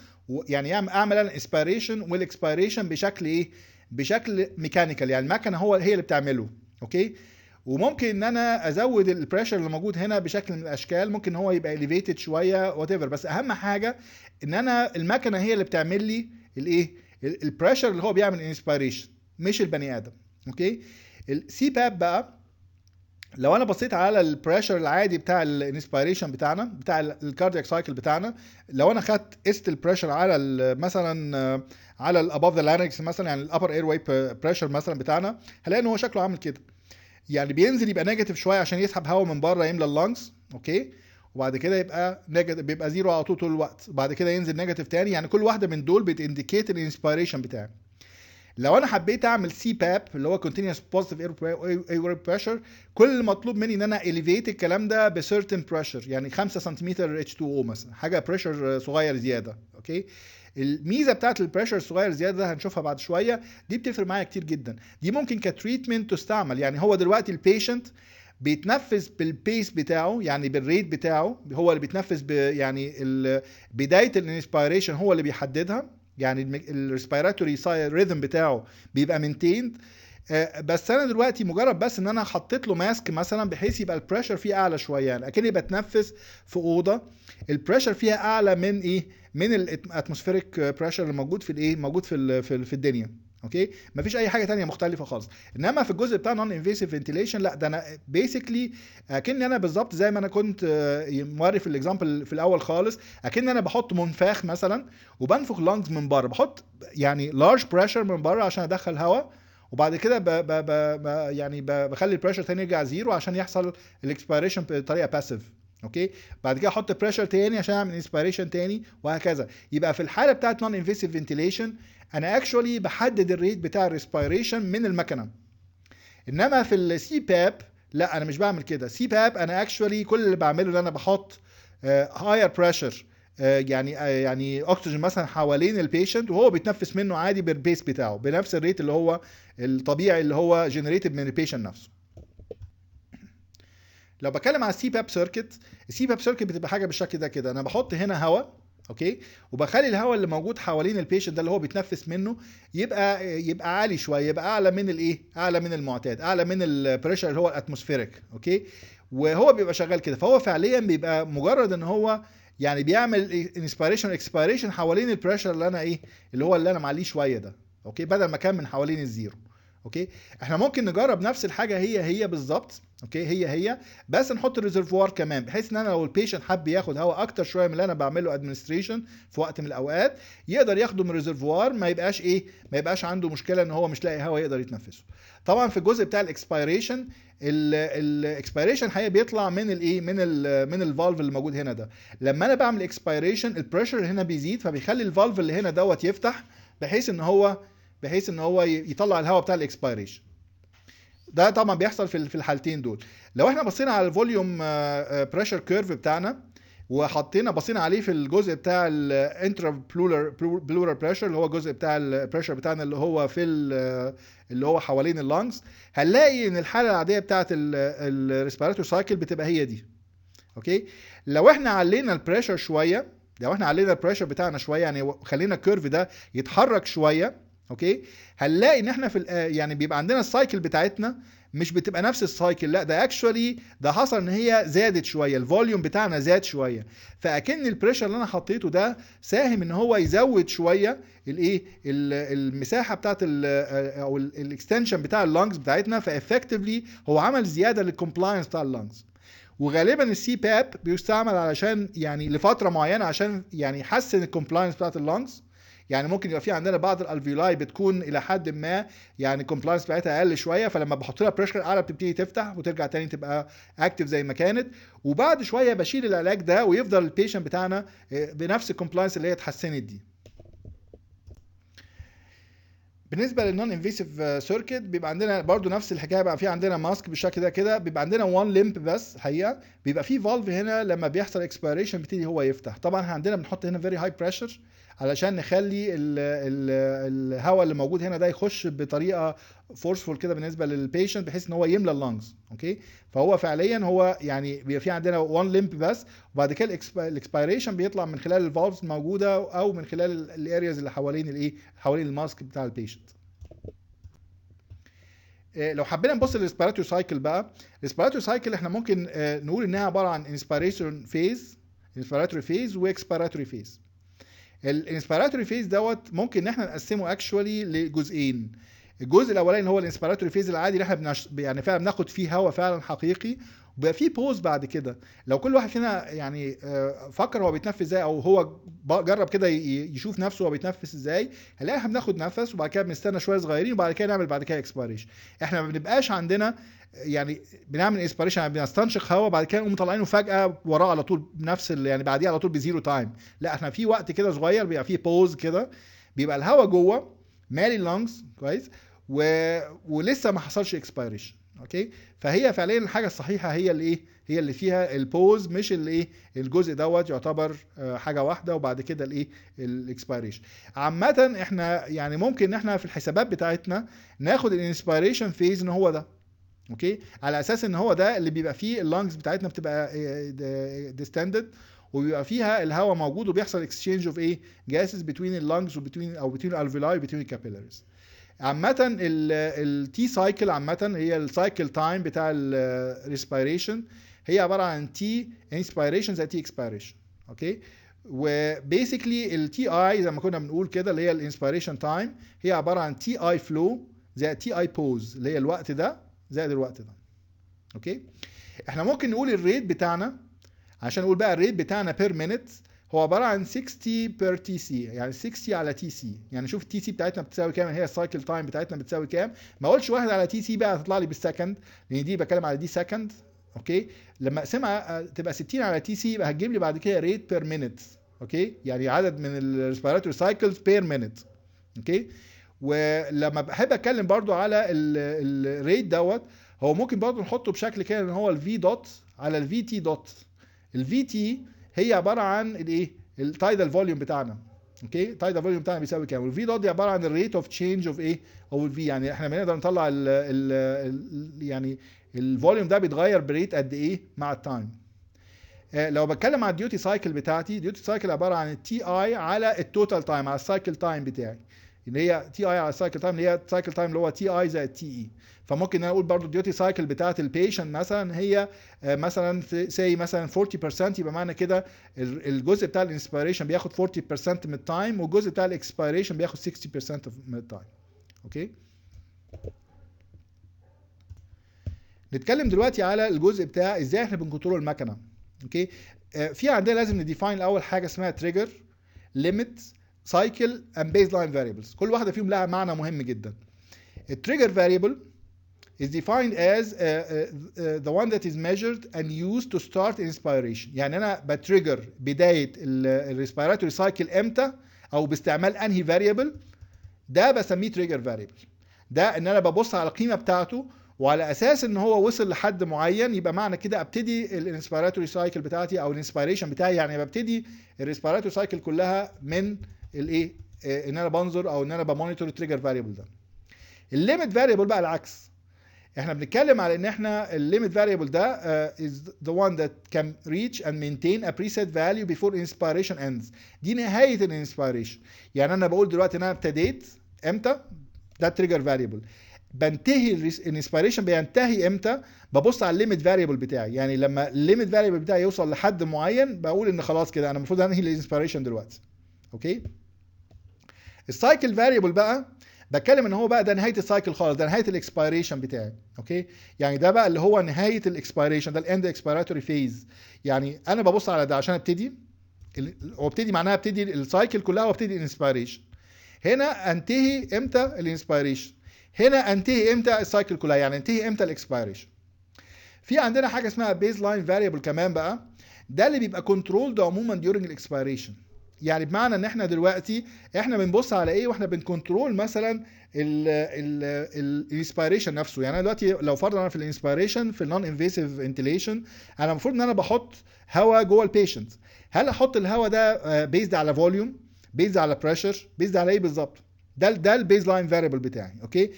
[SPEAKER 1] يعني اعمل انا الانسبيريشن والاكسبيريشن بشكل ايه، بشكل ميكانيكال، يعني المكنه هي اللي بتعمله. اوكي، وممكن ان انا ازود البريشر اللي موجود هنا بشكل من الاشكال، ممكن هو يبقى اليفيتد شويه وات ايفر، بس اهم حاجه ان انا المكنه هي اللي بتعمل لي الايه، البريشر اللي هو بيعمل انسبيريشن، مش البني ادم. اوكي، السي باب بقى، لو انا بصيت على البريشر العادي بتاع الانسبيريشن بتاعنا بتاع الكاردياك سايكل بتاعنا، لو انا خدت قست البريشر على مثلا على الاباف ذا لارynx مثلا، يعني الابر اير واي بريشر مثلا بتاعنا، هلاقي ان هو شكله عامل كده. يعني بينزل يبقى نيجاتيف شويه عشان يسحب هواء من بره يملى اللنجز. اوكي، وبعد كده يبقى نيجاتيف، بيبقى زيرو على طول الوقت، وبعد كده ينزل نيجاتيف تاني. يعني كل واحده من دول بتانديكيت الانسبيريشن بتاعي. لو انا حبيت اعمل سي باب اللي هو continuous positive air pressure، كل المطلوب مني ان انا elevate الكلام ده ب certain pressure، يعني 5 سنتيمتر H2O مثلا، حاجه بريشر صغير زياده. اوكي، الميزه بتاعت البريشر الصغير زياده ده هنشوفها بعد شويه، دي بتفرق معايا كتير جدا. دي ممكن كتريتمنت تستعمل. يعني هو دلوقتي البيشنت بيتنفس بالبيس بتاعه، يعني بالريت بتاعه، هو اللي بيتنفس يعني بدايه الانسبيريشن هو اللي بيحددها، يعني الريسبيراتوري ريذم بتاعه بيبقى مينتيند. بس انا دلوقتي مجرد بس ان انا حطيت له ماسك مثلا بحيث يبقى البريشر فيه اعلى شويه، يعني اكني بتنفس في اوضه البريشر فيها اعلى من ايه، من الاتموسفيريك بريشر اللي موجود في الايه، موجود في الدنيا. اوكي، مفيش اي حاجه تانية مختلفه خالص. انما في الجزء بتاع نون انفيسيف فنتيليشن لا، ده انا بيسكلي اكن انا بالظبط زي ما انا كنت موري في الاكزامبل في الاول خالص، اكن انا بحط منفاخ مثلا وبنفخ لانجز من بره، بحط يعني لارج بريشر من بره عشان ادخل هواء، وبعد كده بخلي البريشر تاني يرجع زيرو عشان يحصل الاكسبيريشن بطريقه باسيف. اوكي، بعد كده احط بريشر تاني عشان اعمل انسبيريشن تاني، وهكذا. يبقى في الحاله بتاعت نون انفيسيف فنتيليشن انا اكشولي بحدد الريت بتاع الريسبيريشن من المكنه. انما في السي باب لا، انا مش بعمل كده. سي باب انا اكشولي كل اللي بعمله ان انا بحط هاير بريشر، يعني اكسجين مثلا حوالين البيشنت، وهو بيتنفس منه عادي بالبيس بتاعه بنفس الريت اللي هو الطبيعي اللي هو جنريتد من البيشنت نفسه. لو بتكلم على السي باب سيركت، السي باب سيركت بتبقى حاجه بالشكل ده كده، انا بحط هنا هواء. اوكي، وبخلي الهواء اللي موجود حوالين البيشنت ده اللي هو بيتنفس منه يبقى عالي شويه، يبقى اعلى من الايه، اعلى من المعتاد، اعلى من البريشر اللي هو الاتموسفيريك. اوكي، وهو بيبقى شغال كده، فهو فعليا بيبقى مجرد ان هو يعني بيعمل انسبيريشن اكسبيريشن حوالين البريشر اللي انا ايه، اللي انا معليه شويه ده. اوكي، بدل ما كان من حوالين الزيرو. اوكي، احنا ممكن نجرب نفس الحاجه هي بالظبط. اوكي، هي بس نحط ريزرفوار كمان، بحيث ان انا لو البيشنت حب ياخد هواء اكتر شويه من اللي انا بعمله ادمنستريشن في وقت من الاوقات، يقدر ياخده من ريزرفوار، ما يبقاش عنده مشكله ان هو مش لاقي هواء يقدر يتنفسه. طبعا في الجزء بتاع الاكسبيريشن، الاكسبيريشن الحقيقه بيطلع من الايه، من الفالف اللي موجود هنا ده. لما انا بعمل اكسبيريشن البريشر هنا بيزيد، فبيخلي الفالف اللي هنا دوت يفتح، بحيث ان هو يطلع الهواء بتاع الاكسبيريشن. ده طبعا بيحصل في الحالتين دول. لو احنا بصينا على الفوليوم بريشر كيرف بتاعنا، بصينا عليه في الجزء بتاع الانترا بلورال بريشر، اللي هو الجزء بتاع البريشر بتاعنا اللي هو حوالين اللانجز، هنلاقي ان الحاله العاديه بتاعه الريسبيراتوري سايكل بتبقى هي دي. اوكي، لو احنا علينا البريشر شويه، بتاعنا شويه، يعني خلينا الكيرف ده يتحرك شويه. اوكي، هنلاقي ان احنا يعني بيبقى عندنا السايكل بتاعتنا مش بتبقى نفس السايكل، لا ده اكشولي ده حصل ان هي زادت شويه، الفوليوم بتاعنا زاد شويه، فاكن البريشر اللي انا حطيته ده ساهم ان هو يزود شويه الايه، المساحه بتاعت او الاكستنشن بتاع اللنجز بتاعتنا، فافكتفلي هو عمل زياده للكومبلاينس بتاع اللنجز. وغالبا السي باب بيستعمل علشان يعني لفتره معينه عشان يعني يحسن الكومبلاينس بتاعت اللنجز. يعني ممكن يبقى في عندنا بعض الالفيولاي بتكون الى حد ما يعني الكومبلاينس بتاعتها اقل شويه، فلما بحط لها بريشر اعلى بتبتدي تفتح وترجع تاني تبقى اكتف زي ما كانت، وبعد شويه بشيل العلاج ده ويفضل البيشنت بتاعنا بنفس الكومبلاينس اللي هي اتحسنت دي. بالنسبه للنون انفيسيف سيركت بيبقى عندنا برضو نفس الحكايه، بقى في عندنا ماسك بالشكل ده كده، بيبقى عندنا وان ليمب بس الحقيقه، بيبقى في فالف هنا لما بيحصل اكسبيريشن بيبتدي هو يفتح. طبعا عندنا بنحط هنا فيري هاي بريشر علشان نخلي الهواء اللي موجود هنا ده يخش بطريقه فورسفول كده بالنسبه للبيشنت بحيث ان هو يملى اللنجز. اوكي، فهو فعليا هو يعني بيبقى في عندنا وان ليمب بس، وبعد كده الاكسبيريشن بيطلع من خلال الفالفز الموجوده او من خلال الارياز اللي حوالين الايه، حوالين الماسك بتاع البيشنت. لو حبينا نبص للريسبيراتوري سايكل بقى، الريسبيراتوري سايكل احنا ممكن نقول انها عباره عن انسبيريشن فيز، انسبيراتوري فيز واكسبيراتوري فيز. الانسبيراتوري فيز دوت ممكن ان احنا نقسمه اكشوالي لجزئين. الجزء الاولاني هو الانسبيراتوري فيز العادي اللي احنا يعني فعلا بناخد فيه هواء فعلا حقيقي، وبقى فيه بوز بعد كده. لو كل واحد فينا يعني فكر هو بيتنفس ازاي، او هو جرب كده يشوف نفسه هو بيتنفس ازاي، هنلاقي احنا بناخد نفس وبعد كده بنستنى شويه صغيرين وبعد كده نعمل بعد كده اكسبيريشن. احنا ما بنبقاش عندنا يعني بنعمل انسبيريشن يعني بنستنشق هواء بعد كده نقوم مطلعينه فجاه وراه على طول بنفس يعني بعديه على طول بزيرو تايم. لا، احنا في وقت كده صغير بيبقى فيه بوز كده، بيبقى الهواء جوه مالي اللنجز كويس ولسه ما حصلش اكسبيريشن. اوكي، فهي فعليا الحاجه الصحيحه هي اللي ايه، هي اللي فيها البوز، مش اللي ايه الجزء دوت يعتبر حاجه واحده وبعد كده الايه الاكسبيريشن. عامه احنا يعني ممكن ان احنا في الحسابات بتاعتنا ناخد الانسبيريشن فيز ان هو ده، اوكي، على اساس ان هو ده اللي بيبقى فيه اللنجز بتاعتنا بتبقى ديستندد وبيبقى فيها الهواء موجود وبيحصل اكسشينج اوف ايه جاسز بتوين اللنجز وبتوين او بتوين الالفيولاي وبتوين الكابيلاريز. عامة التي سايكل عامة هي السايكل تايم بتاع الريسبيريشن، هي عبارة عن تي انسبيريشن زي تي اكسبيريشن. اوكي، وبيسكلي التي اي زي ما كنا بنقول كده اللي هي الانسبيريشن تايم هي عبارة عن تي اي فلو زي تي اي بوز اللي هي الوقت ده زائد الوقت ده. اوكي، احنا ممكن نقول الريت بتاعنا عشان نقول بقى الريت بتاعنا بير مينيت هو عباره عن 60 بير تي سي، يعني 60 على تي سي. يعني شوف التي سي بتاعتنا بتساوي كام، هي السايكل تايم بتاعتنا بتساوي كام. ما اقولش 1 على تي سي بقى هتطلع لي بالسكند لان دي بتكلم على دي سكند. اوكي، لما اقسمها تبقى 60 على تي سي يبقى هتجيب لي بعد كده ريت بير مينيت. اوكي، يعني عدد من الريسبيراتوري سايكلز بير مينيت. اوكي، ولما بحب اتكلم برضو على الريت دوت هو ممكن برضو نحطه بشكل كده ان هو الفي دوت على الفي تي دوت. الفي تي هي عباره عن الايه التايدال فوليوم بتاعنا. اوكي، التايدال فوليوم بتاعنا بيساوي كام، والفي دوت دي عباره عن الريت اوف تشينج اوف ايه او الفي، يعني احنا بنقدر نطلع يعني الفوليوم ده بيتغير بريت قد ايه مع التايم. لو بتكلم على الديوتي سايكل بتاعتي، الديوتي سايكل عباره عن التي اي على التوتال تايم على السايكل تايم بتاعي، اللي هي تي اي على السايكل تايم اللي هي السايكل تايم اللي هو تي اي زائد تي اي. فممكن اقول برضو الديوتي سايكل بتاعت البيشنت مثلا هي مثلا سي مثلا 40%، يبقى معنى كده الجزء بتاع الانسبيريشن بياخد 40% من التايم والجزء بتاع الاكسبيريشن بياخد 60% من التايم. اوكي، نتكلم دلوقتي على الجزء بتاع ازاي احنا بنكنترول المكنه. اوكي، في عندنا لازم نديفاين الاول حاجه اسمها تريجر، ليميت، سايكل اند بيز لاين فاريبلز. كل واحده فيهم لها معنى مهم جدا. التريجر فاريبل is defined as the one that is measured and used to start inspiration. يعني انا بتريجر بدايه الريسبيراتوري سايكل امتى او باستعمال انهي فاريبل، ده بسميه تريجر فاريبل. ده ان انا ببص على القيمه بتاعته وعلى اساس ان هو وصل لحد معين يبقى معنى كده ابتدي الانسبيراتوري سايكل بتاعتي او الانسبيريشن بتاعي، يعني ببتدي الريسبيراتوري سايكل كلها من الايه ان انا بنظر او ان انا بمونيتور التريجر فاريبل ده. الليميت فاريبل بقى العكس، احنا بنتكلم على ان احنا الليميت فاريبل ده is the one that can reach and maintain a preset value before inspiration ends. دي نهايه الانسبيريشن. يعني انا بقول دلوقتي ان انا ابتديت امتى، ده تريجر فاريبل. بنتهي الانسبيريشن بينتهي امتى، ببص على الليميت فاريبل بتاعي. يعني لما الليميت فاريبل بتاعي يوصل لحد معين بقول ان خلاص كده انا المفروض انهي الانسبيريشن دلوقتي. اوكي، السايكل فاريبل بقى بتكلم ان هو بقى ده نهايه السايكل خالص، ده نهايه الاكسبيريشن بتاعي. اوكي، يعني ده بقى اللي هو نهايه الاكسبيريشن، ده الاند اكسبيراتوري فيز. يعني انا ببص على ده عشان ابتدي، هو ابتدي معناها ابتدي السايكل كلها وابتدي الانسبيريشن. هنا انتهي امتى الانسبيريشن، هنا انتهي امتى السايكل كلها، يعني انتهي امتى الاكسبيريشن. في عندنا حاجه اسمها بيز لاين فاريبل كمان بقى، ده اللي بيبقى كنترولد عموما during الاكسبيريشن. يعني بمعنى ان احنا دلوقتي احنا بنبص على ايه واحنا بنكنترول مثلا الانسبيريشن نفسه. يعني انا دلوقتي لو فرضا انا في الانسبيريشن في النون انفيسيف فنتيليشن، انا المفروض ان انا بحط هواء جوه البيشنت. هل احط الهواء ده بيزد على فوليوم، بيزد على بريشر، بيزد على ايه بالظبط؟ ده البيز لاين فاريبل بتاعي. اوكي،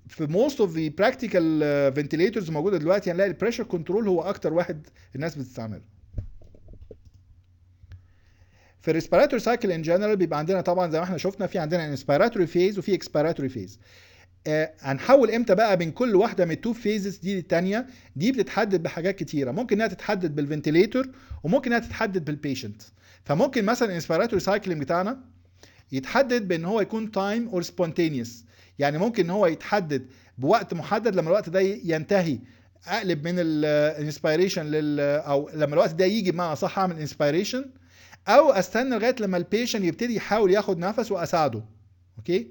[SPEAKER 1] في موست اوف ذا براكتيكال فنتيليتورز موجوده دلوقتي هنلاقي البريشر كنترول هو اكتر واحد الناس بتستعمله. في الريسبيراتوري سايكل ان جنرال بيبقى عندنا طبعا زي ما احنا شفنا في عندنا انسبيراتوري فيز وفي اكسبيراتوري فيز. هنحول امتى بقى بين كل واحده من التو فيزز دي للثانيه؟ دي بتتحدد بحاجات كتيره، ممكن انها تتحدد بالفنتيليتور وممكن انها تتحدد بالبيشنت. فممكن مثلا الانسبيراتوري سايكلينج بتاعنا يتحدد بان هو يكون تايم اور سبونتينيوس، يعني ممكن ان هو يتحدد بوقت محدد، لما الوقت ده ينتهي اقلب من الانسبيريشن او لما الوقت ده يجي بمعنى صح اعمل انسبيريشن، او استنى لغايه لما البيشنت يبتدي يحاول ياخد نفس واساعده. اوكي،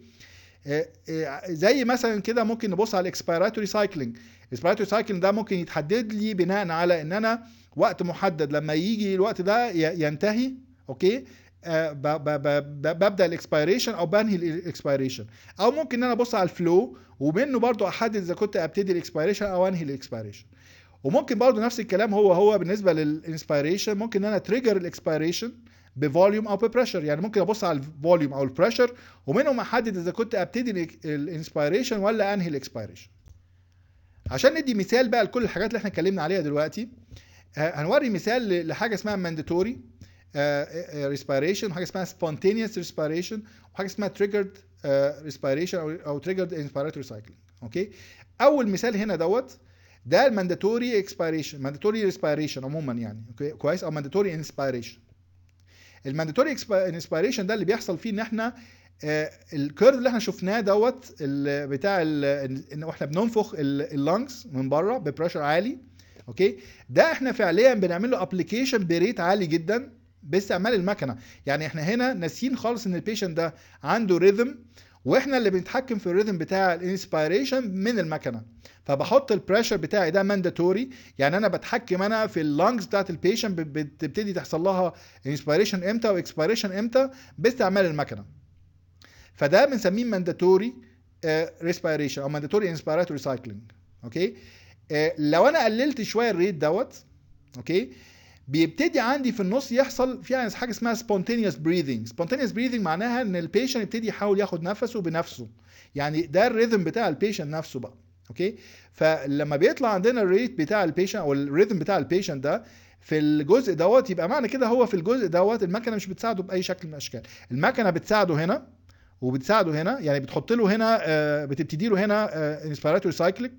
[SPEAKER 1] زي مثلا كده ممكن نبص على الاكسبيراتوري سايكلينج. الاكسبيراتوري سايكلينج ده ممكن يتحدد لي بناء على ان انا وقت محدد لما يجي الوقت ده ينتهي. اوكي، ببدا الاكسبيريشن او بنهي الاكسبيريشن، او ممكن ان انا ابص على الفلو ومنه برضو احدد اذا كنت ابتدي الاكسبيريشن او انهي الاكسبيريشن. وممكن برضو نفس الكلام هو بالنسبه للانسبيريشن، ممكن ان انا تريجر الاكسبيريشن بفوليوم او ببريشر. يعني ممكن ابص على الفوليوم او البريشر ومنهم احدد اذا كنت ابتدي الانسبيريشن ولا انهي الاكسبيريشن. عشان ندي مثال بقى لكل الحاجات اللي احنا اتكلمنا عليها دلوقتي، هنوري مثال لحاجه اسمها مانداتوري respiration، وحاجه اسمها spontaneous respiration، وحاجه اسمها triggered respiration او triggered inspiratory cycling. اوكي، اول مثال هنا ده المانداتوري اكسبيريشن، مانداتوري ريسبيريشن عموما يعني. اوكي كويس، او مانداتوري انسبيريشن. المانداتوري انسبيريشن ده اللي بيحصل فيه ان احنا الكيرف اللي احنا شفناه بتاع ان احنا بننفخ اللنجز من بره ببريشر عالي. اوكي، ده احنا فعليا بنعمل له ابلكيشن بريت عالي جدا باستعمال المكنه. يعني احنا هنا ناسيين خالص ان البيشنت ده عنده ريذم، واحنا اللي بنتحكم في الريذم بتاع الانسبيريشن من المكنه. فبحط البريشر بتاعي ده مانداتوري، يعني انا بتحكم انا في اللنجز بتاعت البيشنت بتبتدي تحصل لها انسبيريشن امتى واكسبيريشن امتى باستعمال المكنه. فده بنسميه مانداتوري ريسبيريشن او مانداتوري انسبيراتوري سايكلينج. اوكي، لو انا قللت شويه الريت اوكي، بيبتدي عندي في النص يحصل فيها حاجه اسمها spontaneous breathing. spontaneous breathing معناها ان البيشنت يبتدي يحاول ياخد نفسه بنفسه، يعني ده الريذم بتاع البيشنت نفسه بقى. اوكي، فلما بيطلع عندنا الريت بتاع البيشنت او الريذم بتاع البيشنت ده في الجزء يبقى معنى كده هو في الجزء المكنه مش بتساعده باي شكل من الاشكال. المكنه بتساعده هنا وبتساعده هنا، يعني بتحط له هنا بتبتدي له هنا انسبيراتوري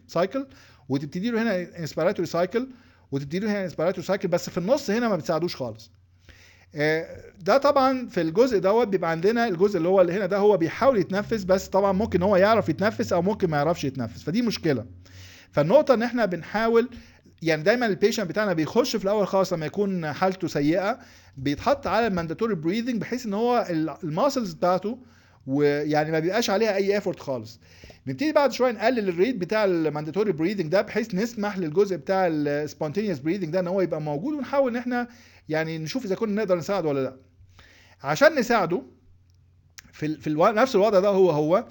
[SPEAKER 1] سايكل، وتبتدي له هنا انسبيراتوري سايكل، وتبتدي له هنا انسبيراتوري سايكل، بس في النص هنا ما بتساعدوش خالص. ده طبعا في الجزء بيبقى عندنا الجزء اللي هو اللي هنا ده هو بيحاول يتنفس، بس طبعا ممكن هو يعرف يتنفس او ممكن ما يعرفش يتنفس، فدي مشكله. فالنقطه ان احنا بنحاول، يعني دايما البيشنت بتاعنا بيخش في الاول خالص لما يكون حالته سيئه بيتحط على المانداتوري بريذنج بحيث ان هو الماسلز بتاعته ويعني ما بيبقاش عليها اي ايفورت خالص. نبتدي بعد شويه نقلل الريت بتاع المانداتوري بريذنج ده بحيث نسمح للجزء بتاع السبونتينيوس بريذنج ده ان هو يبقى موجود، ونحاول ان احنا يعني نشوف اذا كنا نقدر نساعده ولا لا. عشان نساعده في نفس الوضع ده هو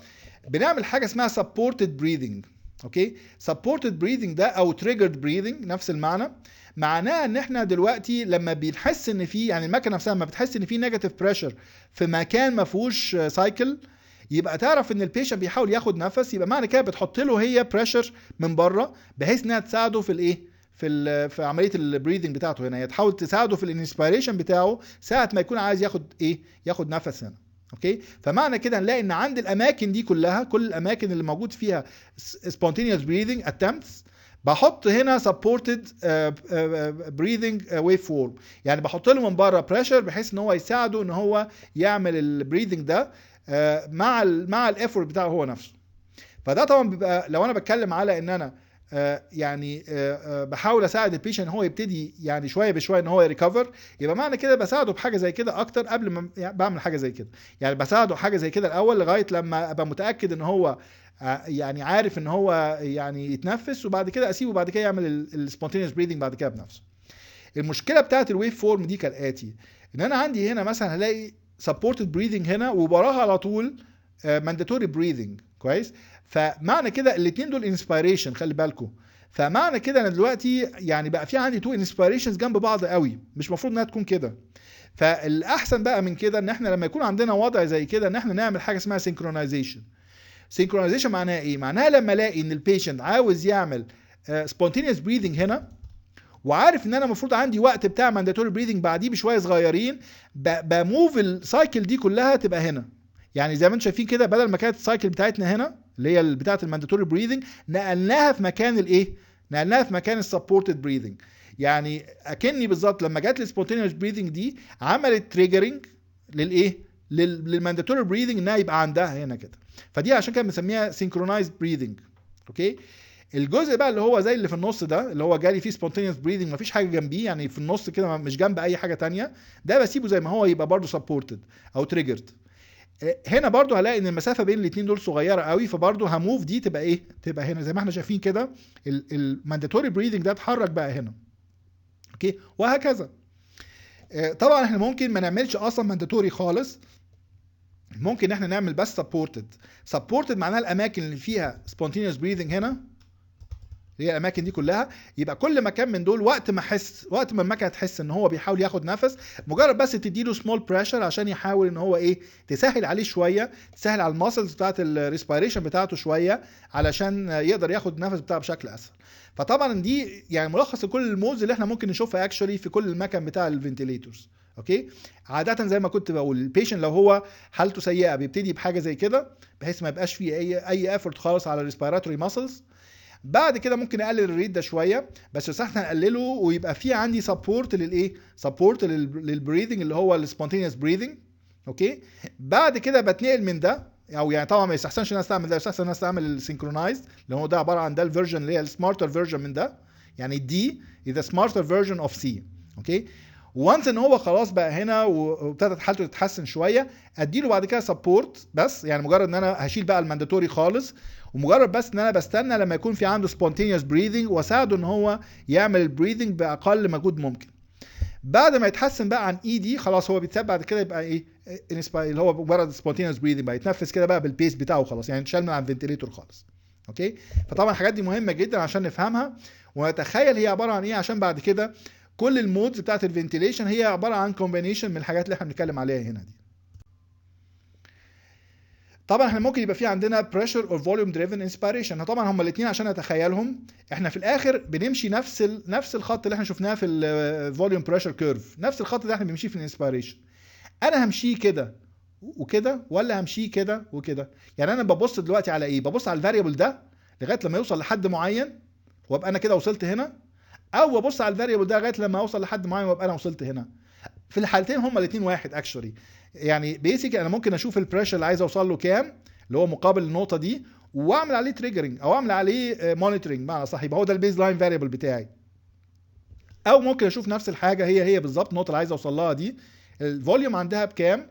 [SPEAKER 1] بنعمل حاجه اسمها سبورتد بريذنج. اوكي، سبورتد بريذنج ده او تريجرد بريذنج نفس المعنى. معناه ان احنا دلوقتي لما بنحس ان في، يعني المكنه نفسها لما بتحس ان في نيجاتيف بريشر في مكان ما فيهوش سايكل، يبقى تعرف ان البيشنت بيحاول ياخد نفس، يبقى معنى كده بتحط له هي بريشر من بره بحيث انها تساعده في الايه، في عمليه البريذنج بتاعته هنا. هي تحاول تساعده في الانسبيريشن بتاعه ساعه ما يكون عايز ياخد نفس هنا. اوكي، فمعنى كده نلاقي ان عند الاماكن دي كلها، كل الاماكن اللي موجود فيها spontaneous breathing attempts، بحط هنا supported breathing waveform، يعني بحط له من بره بريشر بحيث ان هو يساعده ان هو يعمل البريذنج ده مع الافورت بتاعه هو نفسه. فده طبعا بيبقى لو انا بتكلم على ان انا يعني بحاول اساعد البيشنت ان هو يبتدي يعني شويه بشويه ان هو يريكفر، يبقى معنى كده بساعده بحاجه زي كده اكتر قبل ما يعني بعمل حاجه زي كده. يعني بساعده حاجه زي كده الاول لغايه لما ابقى متاكد ان هو يعني عارف ان هو يعني يتنفس، وبعد كده اسيبه بعد كده يعمل السبونتينيوس بريدنج بعد كده بنفسه. المشكله بتاعت الويف فورم دي كالاتي، ان انا عندي هنا مثلا هلاقي سبورتد بريدنج هنا ووراها على طول مانداتوري بريدنج، كويس. فمعنى كده الاثنين دول انسبيريشن، خلي بالكم. فمعنى كده انا دلوقتي يعني بقى في عندي تو انسبيريشنز جنب بعض قوي، مش المفروض انها تكون كده. فالاحسن بقى من كده ان احنا لما يكون عندنا وضع زي كده ان احنا نعمل حاجه اسمها سينكرونايزيشن. سينكرونايزيشن معناها ايه؟ معناها لما الاقي ان البيشنت عاوز يعمل سبونتينيوس بريدنج هنا، وعارف ان انا المفروض عندي وقت بتاع مانداتوري بريدنج بعديه بشويه صغيرين، بموف السايكل دي كلها تبقى هنا. يعني زي ما انتم شايفين كده، بدل ما كانت السايكل بتاعتنا هنا اللي هي بتاعه المانداتوري بريدنج، نقلناها في مكان الايه؟ نقلناها في مكان السبورتد بريدنج. يعني اكني بالظبط لما جت السبونتينيوس بريدنج دي عملت تريجرنج للايه؟ للمانداتوري بريدنج انها يبقى عندها هنا كده. فدي عشان كده بنسميها سينكرونايزد بريدنج. اوكي. الجزء بقى اللي هو زي اللي في النص ده اللي هو جالي فيه سبونتينيوس بريدنج مفيش حاجه جنبيه، يعني في النص كده مش جنب اي حاجه تانية، ده بسيبه زي ما هو يبقى برضو سبورتد او تريجرد. هنا برضو هلاقي ان المسافه بين الاثنين دول صغيره قوي، فبرضو هموف دي تبقى ايه؟ تبقى هنا زي ما احنا شايفين كده. المانداتوري بريدنج ده اتحرك بقى هنا. اوكي، وهكذا. طبعا احنا ممكن ما نعملش اصلا مانداتوري خالص، ممكن احنا نعمل بس سبورتد. سبورتد معناها الاماكن اللي فيها سبونتينيوس بريدنج هنا، هي الاماكن دي كلها، يبقى كل مكان من دول وقت ما المكنه تحس ان هو بيحاول ياخد نفس، مجرد بس تديله سمول بريشر عشان يحاول ان هو ايه؟ تسهل عليه شويه، تسهل على الماسلز بتاعت الريسبيريشن بتاعته شويه علشان يقدر ياخد النفس بتاعه بشكل اسهل. فطبعا دي يعني ملخص لكل المودز اللي احنا ممكن نشوفها اكشولي في كل المكن بتاع الفنتيليتورز. اوكي. عاده زي ما كنت بقول، البيشنت لو هو حالته سيئه بيبتدي بحاجه زي كده بحيث ما يبقاش فيه اي افورت خالص على الريسبيراتوري ماسلز. بعد كده ممكن اقلل الريت ده شويه، بس احنا نقلله ويبقى في عندي سبورت للايه؟ سبورت للبريذنج اللي هو السبونتينيوس بريذنج. اوكي. بعد كده بتنقل من ده، او يعني طبعا ما يستحسنش ان انا استعمل ده، يستحسن ان انا استعمل السينكرونايزد اللي هو ده عباره عن ده الفيرجن اللي هي السمارتر فيرجن من ده. يعني دي اذا سمارتر فيرجن اوف سي. اوكي. وانس ان هو خلاص بقى هنا وابتدت حالته تتحسن شويه، اديله بعد كده سبورت بس، يعني مجرد ان انا هشيل بقى المانداتوري خالص، ومجرد بس ان انا بستنى لما يكون في عنده سبونتينيوس بريذنج واساعده ان هو يعمل البريذنج باقل مجهود ممكن. بعد ما يتحسن بقى عن اي دي خلاص هو بيتساب بعد كده يبقى ايه؟ اللي هو مجرد سبونتينيوس بريذنج بقى يتنفس كده بقى بالبيس بتاعه خلاص، يعني اتشال من على الفنتيليتور خالص. اوكي. فطبعا الحاجات دي مهمه جدا عشان نفهمها ونتخيل هي عباره عن ايه، عشان بعد كده كل المودز بتاعت الفنتيليشن هي عباره عن كومبينيشن من الحاجات اللي احنا بنتكلم عليها هنا دي. طبعا احنا ممكن يبقى في عندنا pressure or volume driven inspiration. طبعا هما الاثنين عشان اتخيلهم احنا في الاخر بنمشي نفس الخط اللي احنا شفناه في الفوليوم بريشر كيرف، نفس الخط اللي احنا بنمشيه في الانسبيريشن. انا همشيه كده وكده ولا همشيه كده وكده؟ يعني انا ببص دلوقتي على ايه؟ ببص على الفاريبل ده لغايه لما يوصل لحد معين وابقى انا كده وصلت هنا، او ببص على الفاريبل ده لغايه لما اوصل لحد معين وابقى انا وصلت هنا. في الحالتين هما الاثنين واحد اكشولي. يعني بيسك انا ممكن اشوف البريشر اللي عايز اوصل له كام اللي هو مقابل النقطه دي، واعمل عليه تريجرنج او اعمل عليه مونيتورنج معنى صح، يبقى هو ده البيز لاين فاريبل بتاعي. او ممكن اشوف نفس الحاجه هي بالظبط النقطه اللي عايز اوصل لها دي الفوليوم عندها بكام،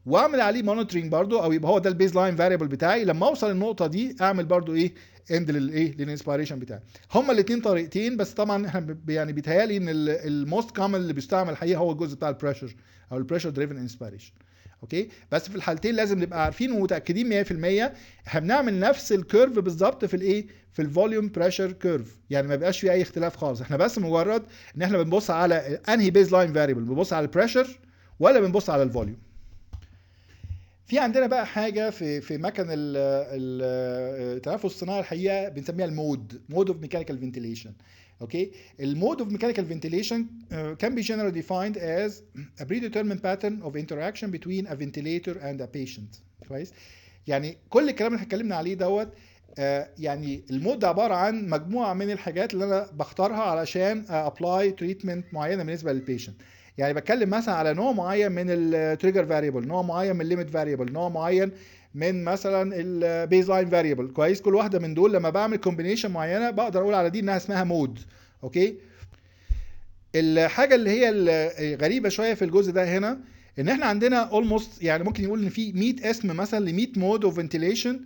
[SPEAKER 1] واعمل عليه مونيتورنج برضو، او يبقى هو ده البيز لاين فاريبل بتاعي. لما اوصل النقطه دي اعمل برضو ايه؟ اند للايه؟ للانسبيريشن بتاعي. هما الاثنين طريقتين، بس طبعا احنا يعني بيتهيالي ان الموست كومن اللي بيستعمل الحقيقه هو الجزء بتاع البريشر او البريشر دريفن انسبيريشن. اوكي. بس في الحالتين لازم نبقى عارفين ومتاكدين 100% احنا بنعمل نفس الكيرف بالظبط في الايه؟ في الفوليوم بريشر كيرف، يعني ما بيبقاش في اي اختلاف خالص. احنا بس مجرد ان احنا بنبص على انهي بيز لاين فاريبل، بنبص على البريشر ولا بنبص على الفوليوم. في عندنا بقى حاجه في مكن التنفس الصناعي الحقيقه بنسميها مود اوف ميكانيكال فنتيليشن. اوكي. المود اوف ميكانيكال فنتيليشن can be generally defined as a predetermined pattern of interaction between a ventilator and a patient. كويس. يعني كل الكلام اللي اتكلمنا عليه دوت يعني المود ده عباره عن مجموعه من الحاجات اللي انا بختارها علشان ابلاي تريتمنت معينه بالنسبه للبيشنت. يعني بتكلم مثلا على نوع معين من التريجر فاريبل، نوع معين من الليميت فاريبل، نوع معين من مثلا البيز لاين فاريبل. كويس، كل واحده من دول لما بعمل كومبينيشن معينه بقدر اقول على دي انها اسمها مود. اوكي. الحاجه اللي هي الغريبه شويه في الجزء ده هنا ان احنا عندنا اولموست يعني ممكن نقول ان في 100 اسم مثلا ل 100 مود اوف فنتيليشن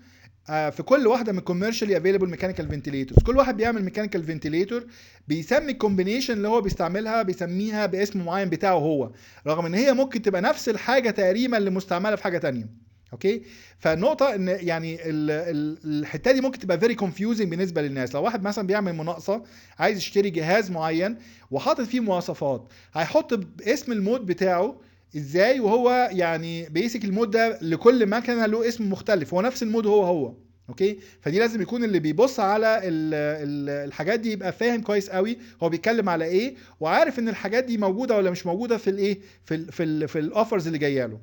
[SPEAKER 1] في كل واحده من كوميرشالي افيلبل ميكانيكال فنتيليتورز. كل واحد بيعمل ميكانيكال فنتيليتور بيسمي الكومبينيشن اللي هو بيستعملها بيسميها باسم معين بتاعه هو، رغم ان هي ممكن تبقى نفس الحاجه تقريبا اللي مستعمله في حاجه تانية. اوكي. فالنقطه ان يعني الحته دي ممكن تبقى فيري كونفيوزنج بالنسبه للناس. لو واحد مثلا بيعمل مناقصه عايز يشتري جهاز معين وحاطط فيه مواصفات، هيحط اسم المود بتاعه ازاي وهو يعني بيسك المود ده لكل مكنه له اسم مختلف، هو نفس المود هو. اوكي. فدي لازم يكون اللي بيبص على الحاجات دي يبقى فاهم كويس قوي هو بيتكلم على ايه، وعارف ان الحاجات دي موجوده ولا مش موجوده في الايه في الاوفرز اللي جايه له.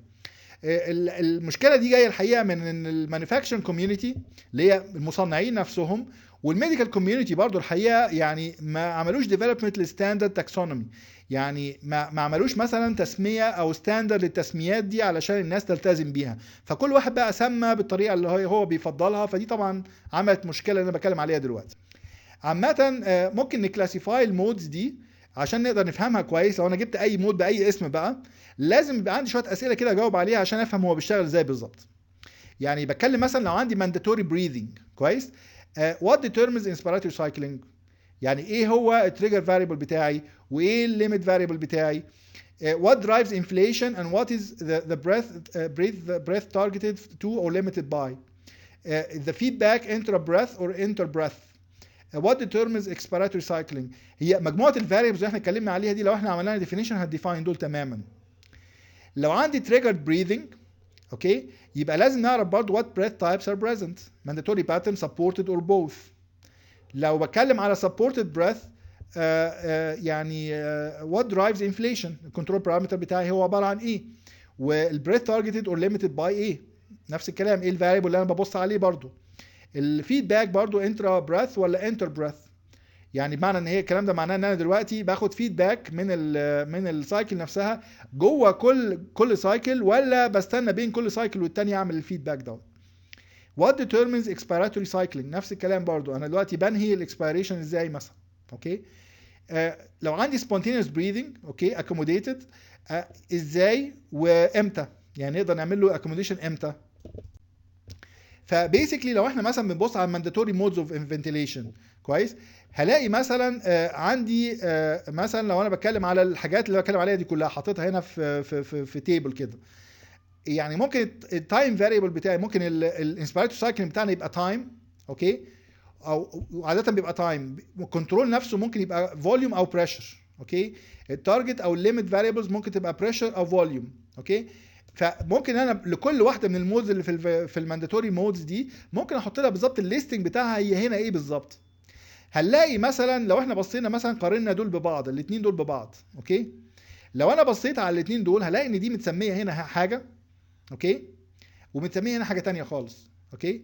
[SPEAKER 1] المشكله دي جايه الحقيقه من ان المانيفاكتشرنج كوميونتي اللي هي المصنعين نفسهم والميديكال كوميونتي برضو الحقيقه يعني ما عملوش ديفلوبمنت للستاندرد تاكسونومي. يعني ما عملوش مثلا تسميه او ستاندرد للتسميات دي علشان الناس تلتزم بيها، فكل واحد بقى سمى بالطريقه اللي هو بيفضلها، فدي طبعا عملت مشكله اللي انا بتكلم عليها دلوقتي. عامه ممكن نكلاسيفاي المودز دي عشان نقدر نفهمها كويس. لو انا جبت اي مود باي اسم بقى لازم يبقى عندي شويه اسئله كده اجاوب عليها عشان افهم هو بيشتغل ازاي بالظبط. يعني بتكلم مثلا لو عندي mandatory breathing. كويس. what determines inspiratory cycling؟ يعني ايه هو التريجر فاريبل بتاعي وايه الليميت فاريبل بتاعي؟ what drives inflation and what is the breath targeted to or limited by? the feedback intra breath or inter breath. what determines expiratory cycling؟ هي مجموعه الفاريبلز اللي احنا اتكلمنا عليها دي لو احنا عملنا لها ديفينيشن هتديفاين دول تماما. لو عندي triggered breathing اوكي يبقى لازم نعرف برضو what breath types are present mandatory pattern supported or both. لو بتكلم على supported breath يعني what drives inflation؟ الكنترول بارامتر بتاعي هو عباره عن ايه؟ والبريث targeted or limited by ايه؟ نفس الكلام، ايه الفاريبل اللي انا ببص عليه برضو؟ الفيدباك برضو انترا بريث ولا انتر بريث؟ يعني بمعنى ان هي الكلام ده معناه ان انا دلوقتي باخد فيدباك من السايكل نفسها جوه كل سايكل، ولا بستنى بين كل سايكل والتاني اعمل الفيدباك دوت. what determines expiratory cycling؟ نفس الكلام برضو، انا دلوقتي بنهي الاكسبيريشن ازاي مثلا. اوكي. لو عندي spontaneous breathing اوكي accommodated ازاي وامتى؟ يعني نقدر نعمل له accommodation امتى؟ فبيسكلي لو احنا مثلا بنبص على mandatory modes of ventilation كويس هلاقي مثلا عندي مثلا لو انا بتكلم على الحاجات اللي بتكلم عليها دي كلها حاططها هنا في تيبل كده. يعني ممكن التايم فاريبل بتاعي ممكن الانسبيراتوري سايكل بتاعنا يبقى تايم اوكي، او عاده بيبقى تايم. الكنترول نفسه ممكن يبقى فوليوم او بريشر اوكي. التارجت او الليميت فاريبلز ممكن تبقى بريشر او فوليوم اوكي. فممكن انا لكل واحده من المودز اللي في المانداتوري مودز دي ممكن احط لها بالظبط الليستنج بتاعها هي هنا ايه بالظبط. هنلاقي مثلا لو احنا بصينا مثلا قارنا دول ببعض الاثنين دول ببعض اوكي، لو انا بصيت على الاثنين دول هلاقي ان دي متسميه هنا حاجه اوكي ومتسميه هنا حاجه تانية خالص اوكي.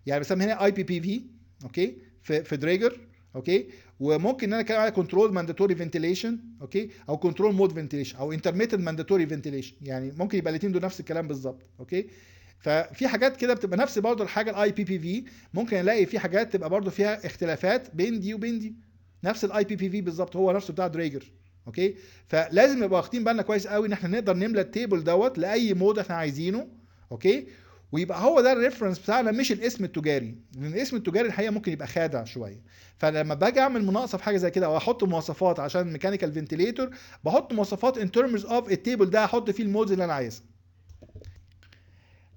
[SPEAKER 1] يعني بسمي هنا اي بي بي في اوكي في دريجر اوكي، وممكن ان انا اتكلم على كنترول مانداتوري فنتيليشن اوكي او كنترول مود فنتيليشن او انترميتنت مانداتوري فنتيليشن، يعني ممكن يبقى الاثنين دول نفس الكلام بالظبط اوكي. ففي حاجات كده بتبقى نفس برضو الحاجه الاي بي بي في، ممكن الاقي في حاجات تبقى برضو فيها اختلافات بين دي وبين دي. نفس الاي بي بي في بالظبط هو نفسه بتاع دريجر اوكي. فلازم نبقى واخدين بالنا كويس قوي ان احنا نقدر نملى التيبل دوت لاي مود احنا عايزينه اوكي، ويبقى هو ده الريفرنس بتاعنا مش الاسم التجاري، لان الاسم التجاري الحقيقه ممكن يبقى خادع شويه. فلما باجي اعمل مناقصه في حاجه زي كده او احط مواصفات عشان ميكانيكال فنتيليتور بحط مواصفات ان ترمز اوف التيبل ده احط فيه المودز اللي انا عايزها.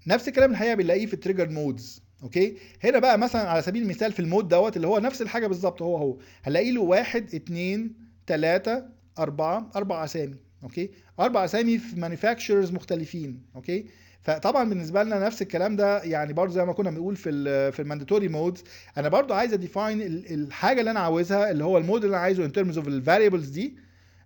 [SPEAKER 1] نفس الكلام الحقيقه بنلاقيه في التريجر مودز اوكي. هنا بقى مثلا على سبيل المثال في المود دوت اللي هو نفس الحاجه بالظبط هو هنلاقي له 1 2 3 4 اسامي اوكي، 4 اسامي في مانيفاكتشرز مختلفين اوكي. فطبعا بالنسبه لنا نفس الكلام ده يعني برضو زي ما كنا بنقول في المانداتوري مودز، انا برضو عايز اديفاين الحاجه اللي انا عاوزها اللي هو المود اللي انا عايزه ان ترمز اوف الفاريبلز دي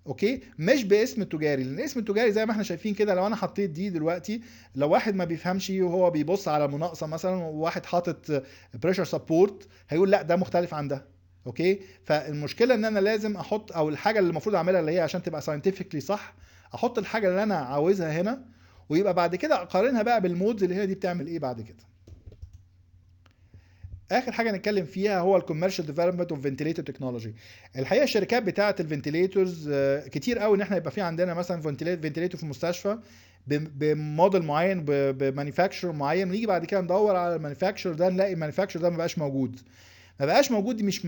[SPEAKER 1] اوكي، مش باسم التجاري، لان اسم التجاري زي ما احنا شايفين كده، لو انا حطيت دي دلوقتي، لو واحد ما بيفهمش وهو بيبص على مناقصه مثلا وواحد حاطط بريشر سبورت، هيقول لا ده مختلف عن ده. اوكي، فالمشكله ان انا لازم احط، او الحاجه اللي المفروض اعملها اللي هي عشان تبقى ساينتفكلي صح، احط الحاجه اللي انا عاوزها هنا، ويبقى بعد كده اقارنها بقى بالمودز اللي هي دي بتعمل ايه بعد كده. اخر حاجه نتكلم فيها هو الكوميرشال ديفلوبمنت اوف فنتيليتور تكنولوجي. الحقيقه الشركات بتاعه الفنتيليتورز كتير قوي ان احنا يبقى في عندنا مثلا فنتيليتور في المستشفى بموديل معين، بمانيفاكتشر معين، ونيجي بعد كده ندور على المانيفاكتشر ده، نلاقي المانيفاكتشر ده ما بقاش موجود. ما بقاش موجود دي مش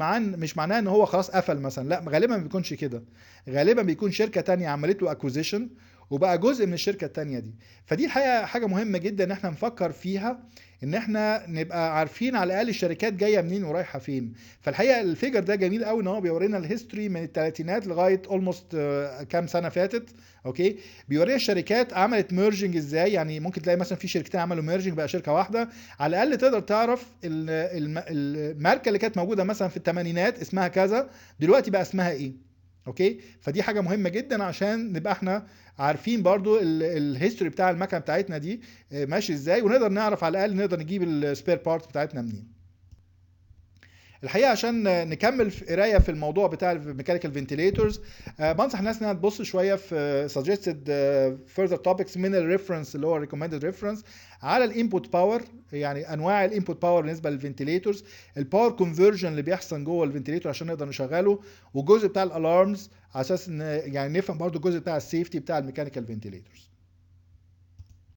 [SPEAKER 1] معناه ان هو خلاص قفل مثلا، لا، غالبا ما بيكونش كده. غالبا بيكون شركه تانية عملت له اكوزيشن وبقى جزء من الشركه التانية دي. فدي الحقيقه حاجه مهمه جدا ان احنا نفكر فيها، ان احنا نبقى عارفين على الاقل الشركات جايه منين ورايحه فين. فالحقيقه الفيجر ده جميل قوي، ان هو بيورينا الهيستوري من الثلاثينات لغايه اولموست كام سنه فاتت. اوكي، بيورينا الشركات عملت ميرجنج ازاي، يعني ممكن تلاقي مثلا في شركتين عملوا ميرجنج بقى شركه واحده. على الاقل تقدر تعرف الماركه اللي كانت موجوده مثلا في الثمانينات اسمها كذا، دلوقتي بقى اسمها ايه. اوكي، فدي حاجه مهمه جدا عشان نبقى احنا عارفين برضو الهيستوري بتاع المكنه بتاعتنا دي ماشي ازاي، ونقدر نعرف على الاقل نقدر نجيب السبير بارت بتاعتنا منين. الحقيقه عشان نكمل في قرايه في الموضوع بتاع الميكانيكال فنتيليتورز، بنصح الناس انها تبص شويه في suggested further topics من الريفرنس اللي هو recommended reference على الانبوت باور، يعني انواع الانبوت باور بالنسبه للفنتيليتورز، الباور كونفرجن اللي بيحصل جوه الفنتيليتور عشان نقدر نشغله، والجزء بتاع الالارمز على اساس ان يعني نفهم برضو الجزء بتاع السيفتي بتاع الميكانيكال فنتيليتورز.